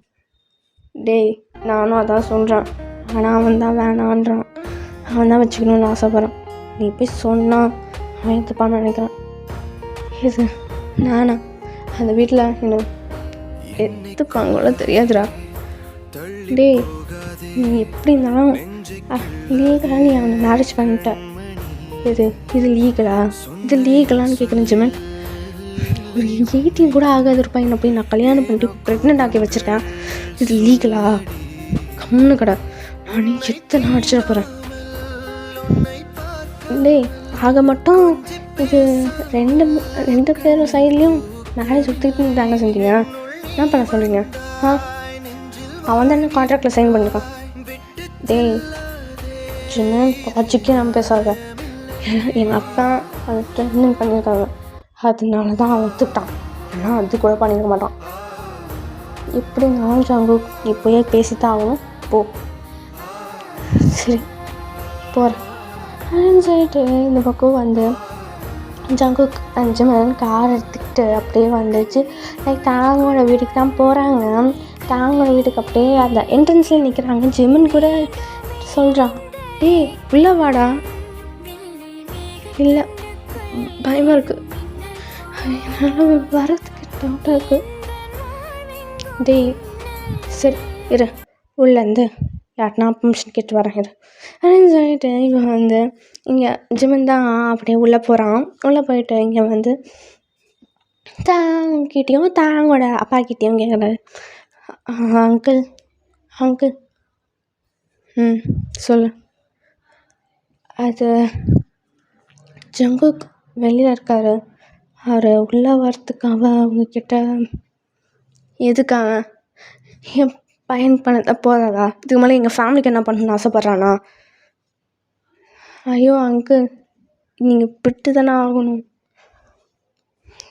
டேய் நானும் அதான் சொல்கிறேன், ஆனால் அவன் தான் வேணான்றான், அவன் தான் வச்சுக்கணுன்னு ஆசைப்பட்றான், நீ போய் சொன்னால் அவன் எடுத்துப்பான்னு நினைக்கிறான். இது நானா அந்த வீட்டில் என்ன எடுத்துப்பாங்களோ தெரியாதுடா. டேய் நீ எப்படி இருந்தாலும் லீகலாக நீ அவனை மேரேஜ் பண்ணிட்ட, இது லீகலான்னு கேட்குறேன் ஜிமன். ஒரு 18 கூட ஆகாது ஒரு பையனை போய் நான் கல்யாணம் பண்ணிட்டு ப்ரெக்னென்ட் ஆக்கி வச்சுருக்கேன், இது லீகலா? கம்முன்னு கடை, நானே எத்தனை அடிச்சிட போகிறேன். டேய் ஆக மட்டும் இது ரெண்டு பேரும் சைட்லேயும் மேரேஜ் ஒத்துக்கிட்டு தாங்க செஞ்சீங்க, என்ன பண்ண சொல்கிறீங்க? அவன் தான் என்ன கான்ட்ராக்டில் சைன் பண்ணியிருக்கான். டேய் சின்ன லாஜிக்கே நான் பேசாத, எங்கள் அப்பா அதை ட்ரெயினிங் பண்ணியிருக்காங்க, அதனால தான் அவன் ஒத்துக்கிட்டான், ஆனால் அது கூட பண்ணிக்க மாட்டான். எப்படி நானும் ஜங்கு நீ போய் பேசித்தான் ஆகணும், போ. சரி போகிறேன் அப்படின்னு சொல்லிட்டு இந்த பக்கம் வந்து ஜங்குக் ஜிமன் கார் எடுத்துக்கிட்டு அப்படியே வந்துச்சு. லைக் தாங்கோட வீட்டுக்கு தான் போகிறாங்க. தாங்கோட வீட்டுக்கு அப்படியே அந்த என்ட்ரன்ஸ்லேயே நிற்கிறாங்க. ஜிமன் கூட சொல்கிறான், டேய் உள்ளே வாடா. இல்லை பயமாக இருக்குது, என்னால் வரத்துக்கு டவுட்டாக இருக்குது. டேய் சரி இரு, உள்ளேருந்து யார்னா பர்மிஷன் கேட்டு வரேன் இரு அப்படின்னு சொல்லிட்டு இவன் வந்து இங்கே ஜிமன் தான் அப்படியே உள்ளே போகிறான். உள்ளே போயிட்டு இங்கே வந்து தாங்கிட்டையும் தாங்கோட அப்பா கிட்டேயும் கேட்குறாரு, அங்கிள் சொல்லு. அது ஜங்குக் வெளியில் இருக்கார், அவர் உள்ளே வரத்துக்காக அவங்கக்கிட்ட எதுக்காக என் பையன் பண்ண போதாதா, இதுக்கு மேலே எங்கள் ஃபேமிலிக்கு என்ன பண்ணணும்னு ஆசைப்பட்றானா? ஐயோ அங்கிள் நீங்கள் விட்டு தானே ஆகணும்.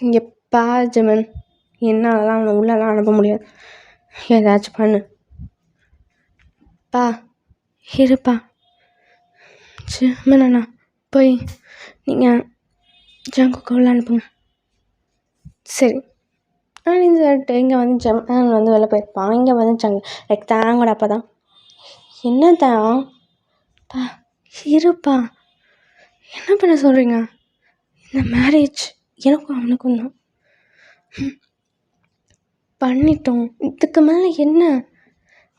இங்கே பா ஜிமன், என்னாலலாம் அவனை உள்ளெல்லாம் அனுப்ப முடியாது, ஏதாச்சும் பண்ணு பா. இருப்பா ஜிமன் அண்ணா, போய் நீங்கள் ஜங்குக்கு உள்ள அனுப்புங்க. சரி அப்படின்னு சொல்லிட்டு இங்கே வந்து ஜிமன் வந்து வெளில போயிருப்பான். இங்கே வந்து லைக் தாங்கோட அப்பா தான், என்ன தான் பா இருப்பா, என்ன பண்ண சொல்கிறீங்க? இந்த மேரேஜ் எனக்கும் அவனுக்கும் தான் பண்ணிட்டோம், இதுக்கு மேலே என்ன?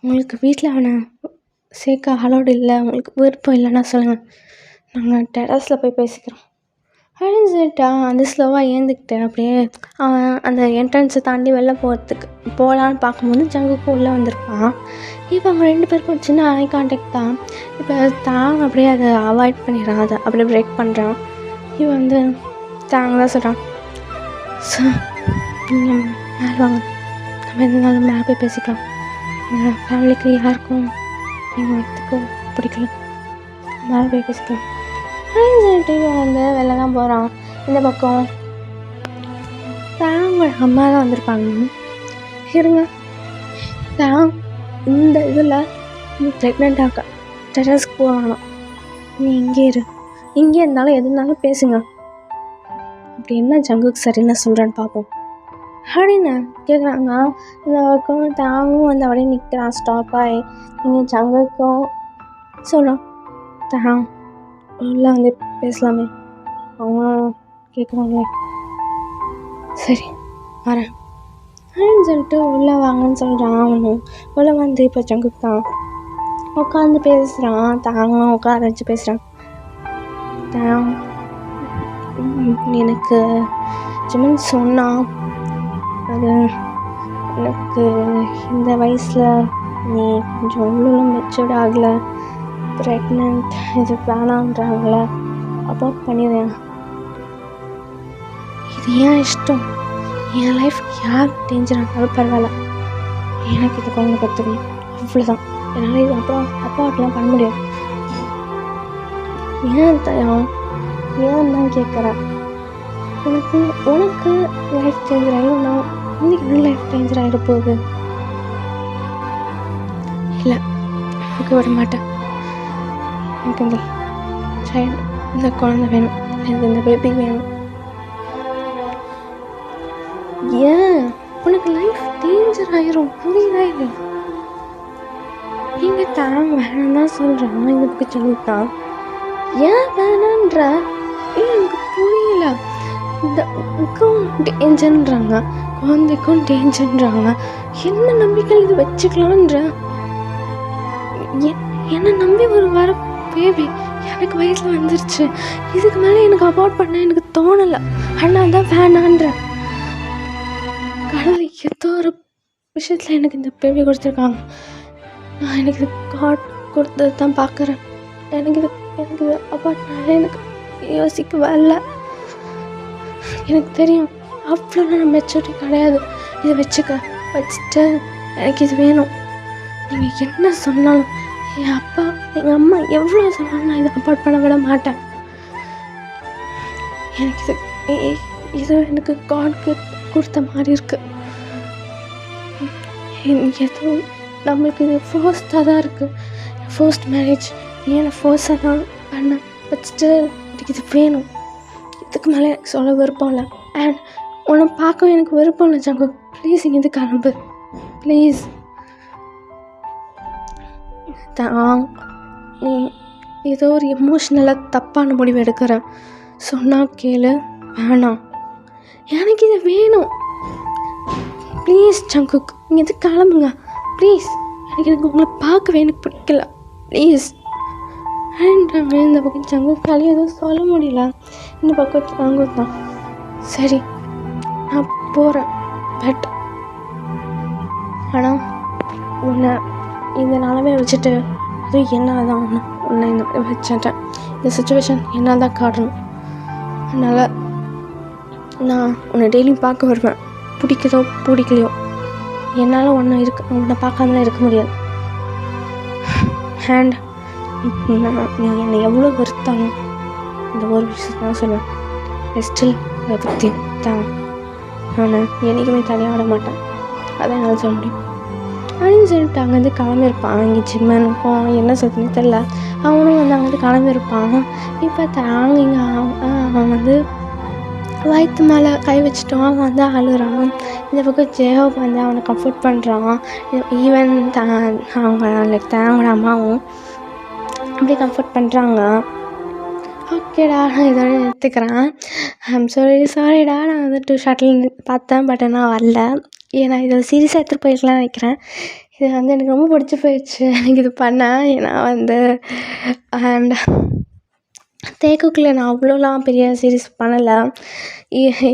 உங்களுக்கு வீட்டில் அவனை சேர்க்க அலோடு இல்லை, உங்களுக்கு விருப்பம் இல்லைன்னா சொல்லுங்கள், நாங்கள் டெரஸில் போய் பேசிக்கிறோம் அப்படின்னு சொல்லிட்டா. அந்த ஸ்லோவாக ஏந்துக்கிட்டு அப்படியே அவன் அந்த என்ட்ரன்ஸை தாண்டி வெளில போகலான்னு பார்க்கும்போது ஜங்குக்கும் உள்ளே வந்திருப்பான். இப்போ அவங்க 2 பேருக்கும் சின்ன ஐ கான்டாக்ட் தான். இப்போ தாங்க அப்படியே அதை அவாய்ட் பண்ணிடுறான், அதை அப்படியே பிரேக் பண்ணுறான். இவன் வந்து தாங்க தான் சொல்கிறான், நீங்கள் மேலே வாங்க, நம்ம எந்த நாளும் மேலே போய் பேசிக்கலாம், எங்கள் ஃபேமிலிக்கு யாருக்கும் நீங்கள் வரத்துக்கு பிடிக்கல, மேலே போய் பேசிக்கலாம் அப்படின்னு சொல்லிட்டு இவன் வந்து வெளில தான் போகிறான். இந்த பக்கம் தாங்களோட அம்மா தான் வந்திருப்பாங்க. இருங்க தான் இந்த இதில் நீ ப்ரெக்னென்ட் ஆக டெரஸ்க்கு போகலாம், நீ இங்கே இருந்தாலும் எது இருந்தாலும் பேசுங்க, அப்படி என்ன ஜங்குக்கு சரின்னு சொல்கிறேன்னு பார்ப்போம் அப்படின்னு கேட்குறாங்க. இந்த பக்கம் தாங்கும் வந்து அப்படியே நிற்கிறான் ஸ்டாப்பாகி. இங்கே ஜங்குக்கும் சொல்கிறான், தாங் உள்ள வந்து பேசலாமே, அவங்களும் கேட்குறாங்களே, சரி வரேன் அப்படின்னு சொல்லிட்டு உள்ளே வாங்கன்னு சொல்கிறான். அவனும் உள்ளே வந்து இப்போ ஜங்குக்கு தான் உட்காந்து பேசுகிறான். தாங்களும் உட்கார வச்சு பேசுகிறான். தாங் எனக்கு ஜிமன் சொன்னான், அது எனக்கு இந்த வயசில் நீ கொஞ்சம் இவ்வளோ மெச்சூர்ட் ஆகலை, ப்ரெக்னென்ட், இது வேணான்றாங்கள, அபார்ட் பண்ணிடுறேன். இது ஏன் இஷ்டம், என் லைஃப் யார் டேஞ்சர் ஆனாலும் பரவாயில்ல, எனக்கு இது குழந்தை கற்றுக்கணும், அவ்வளோதான். என்னால் இது அப்பாவட்டெலாம் பண்ண முடியாது. ஏன் ஏன் தான் கேட்குறேன். உனக்கு லைஃப் சேஞ்சர் ஆகிடும்னா இன்னைக்கு என்ன லைஃப் சேஞ்சர் ஆகிட போகுது. இல்லை, எனக்கு விட மாட்டேன். எனக்கு இந்த சைல்டு, இந்த குழந்தை வேணும், எனக்கு இந்த பேபி வேணும். ஏன் உனக்கு லைஃப் டேஞ்சர் ஆகிரும், புரியுதா இல்லை? நீங்கள் தான் வேணாம் தான் சொல்கிறாங்க, இந்த புக்கு சொல்லித்தான். ஏன் வேணான்ற எனக்கு புரியல. இந்த புக்கும் டேஞ்சர்ன்றாங்க, குழந்தைக்கும் டேஞ்சர்ன்றாங்க. என்ன நம்பிக்கை இது வச்சுக்கலான்ற? என்னை நம்பி ஒரு வர பேபி எனக்கு வயசில் வந்துருச்சு. இதுக்கு மேலே எனக்கு அபார்ட் பண்ண எனக்கு தோணலை. ஆனால் தான் வேணான்ற. கடவுள் ஏதோ ஒரு விஷயத்தில் எனக்கு இந்த பேபி கொடுத்துருக்காங்க. நான் எனக்கு இது காட் கொடுத்தது தான் பார்க்குறேன். எனக்கு இது அபார்ட்னால எனக்கு யோசிக்க வரல. எனக்கு தெரியும் அவ்வளோ நான் மெச்சூரிட்டி கிடையாது. இதை வச்சுட்டு எனக்கு இது வேணும். நீங்கள் என்ன சொன்னாலும், என் அப்பா எங்கள் அம்மா எவ்வளோ சொன்னாலும் நான் இதை அபார்ட் பண்ண விட மாட்டேன். எனக்கு இது எனக்கு காட்க்கு கொடுத்த மாதிரி இருக்குது. ஏதோ நம்மளுக்கு இது ஃபர்ஸ்ட்டாக தான் இருக்குது, ஃபர்ஸ்ட் மேரேஜ். ஏன்னா ஃபர்ஸ்ட்டாக தான் பண்ண வச்சுட்டு எனக்கு இது வேணும். இதுக்கு மேலே எனக்கு சொல்ல விருப்பம் இல்லை. அண்ட் உன்னை பார்க்க எனக்கு விருப்பம் இல்லை ஜங்கு. ப்ளீஸ் இங்கேருந்து கிளம்பு ப்ளீஸ். நீ ஏதோ ஒரு எமோஷ்னலாக தப்பான முடிவு எடுக்கிற, சொன்னால் கேளு. வேணாம், எனக்கு இது வேணும். ப்ளீஸ் ஜங்குக், நீங்கள் எது கிளம்புங்க ப்ளீஸ். எனக்கு உங்களை பார்க்கவே எனக்கு பிடிக்கல ப்ளீஸ். அண்ட் இந்த பக்கம் ஜங்குக்காலே எதுவும் சொல்ல முடியல. இந்த பக்கம் ஜங்குக் தான். சரி நான் போகிறேன், பட் ஆனால் உன்னை இந்த நிலமையை வச்சுட்டு அதுவும் என்னால் தான் உன்னை இந்த வச்சுட்டேன். இந்த சுச்சுவேஷன் என்னால் தான் காட்டணும். அதனால் நான் உன்னை டெய்லியும் பார்க்க வருவேன், பிடிக்குதோ பிடிக்கலையோ. என்னால் உன்னை பார்க்காமலாம் இருக்க முடியாது. அண்ட் நீ என்னை எவ்வளோ வெறுத்தாலும் இந்த ஒரு விஷயத்தை தான் சொல்லுவேன், ஸ்டில் பற்றி தான் நான் என்றைக்குமே தனியாக விட மாட்டேன். அதான் என்னால் சொல்ல முடியும். அப்படின்னு சொல்லிட்டு அங்கேருந்து கிளம்பியிருப்பான். இங்கே ஜிம்மனுக்கும் என்ன சொல்லுன்னு தெரில, அவனும் வந்து அங்கேருந்து கிளம்பியிருப்பான். இப்போ தாங்க இங்கே அவன் வந்து வயிற்று மேலே கை வச்சுட்டோம். அவன் வந்து அழுகிறான். இந்த பக்கம் ஜேஹோப் வந்து அவனை கம்ஃபர்ட் பண்ணுறான். ஈவன் அவங்க லைக் அவனோட அம்மாவும் அப்படியே கம்ஃபர்ட் பண்ணுறாங்க. ஓகேடா, நான் இதோட நிறுத்துக்கிறேன். சாரிடா, நான் வந்து 2 ஷார்ட்டில் பார்த்தேன், பட் நான் வரல. ஏன்னா இதை சீரியஸாக எடுத்துகிட்டு போயிருக்கலாம்னு நினைக்கிறேன். இது வந்து எனக்கு ரொம்ப பிடிச்சி போயிடுச்சு எனக்கு இது பண்ணேன். ஏன்னா வந்து அண்ட் தேக்குக்குள்ளே நான் அவ்வளோலாம் பெரிய சீரிஸ் பண்ணலை.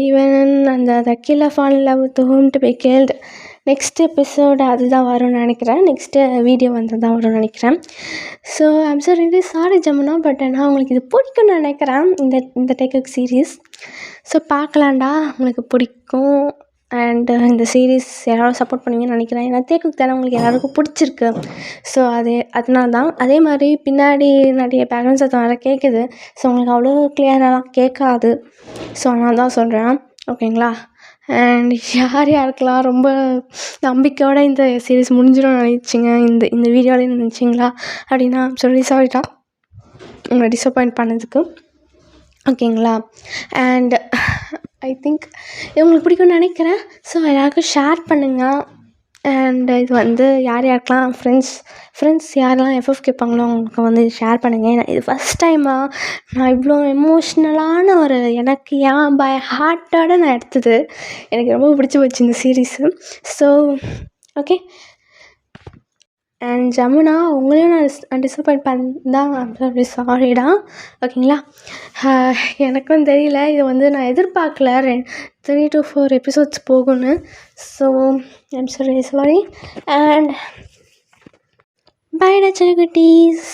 ஈவன் அந்த kill fall in love with whom to be killed next episode அதுதான் வரும்னு நினைக்கிறேன். நெக்ஸ்ட்டு வீடியோ வந்து தான் வரும்னு நினைக்கிறேன். So I'm so really sorry Jamuna, but ஆனால் உங்களுக்கு இது பிடிக்கும்னு நினைக்கிறேன் இந்த டேக்குக் சீரீஸ். ஸோ பார்க்கலாண்டா, உங்களுக்கு பிடிக்கும். அண்டு இந்த சீரீஸ் யாராவது சப்போர்ட் பண்ணுவீங்கன்னு நினைக்கிறேன். ஏன்னா தேக்குக்கு தானே உங்களுக்கு எல்லாேருக்கும் பிடிச்சிருக்கு. ஸோ அதனால தான். அதே மாதிரி பின்னாடி நிறைய பேக்ரவுண்ட் சத்தம் வேறு கேட்குது. ஸோ உங்களுக்கு அவ்வளோ கிளியராலாம் கேட்காது. ஸோ அதனால தான் சொல்கிறேன், ஓகேங்களா? அண்ட் யாருக்கெல்லாம் ரொம்ப நம்பிக்கையோடு இந்த சீரீஸ் முடிஞ்சிடும் நினச்சிங்க, இந்த வீடியோவில் நினச்சிங்களா அப்படின்னா சாரிட்டா உங்களை டிசப்பாயிண்ட் பண்ணதுக்கு, ஓகேங்களா? அண்ட் ஐ திங்க் உங்களுக்கு பிடிக்கும்னு நினைக்கிறேன். ஸோ எல்லாருக்கும் ஷேர் பண்ணுங்கள். அண்ட் இது வந்து யாருக்கெல்லாம் ஃப்ரெண்ட்ஸ் யாரெல்லாம் எஃப்எஃப் கேட்பாங்களோ அவங்களுக்கு வந்து ஷேர் பண்ணுங்கள். ஏன்னா இது ஃபஸ்ட் டைமாக நான் இவ்வளோ எமோஷ்னலான ஒரு எனக்கு ஏன் பை ஹார்ட்டோடு நான் எடுத்தது. எனக்கு ரொம்ப பிடிச்சி போச்சு இந்த series. So okay, and Jamuna உங்களையும் நான் டிசப்பாயிண்ட் பண்ணதான் ஐம் சாரிடா. ஓகேங்களா? எனக்கும் தெரியல, இது வந்து நான் எதிர்பார்க்கல 3 to 4 எபிசோட்ஸ் போகும்னு. So I'm sorry. And bye டா செல்லக்குட்டீஸ்.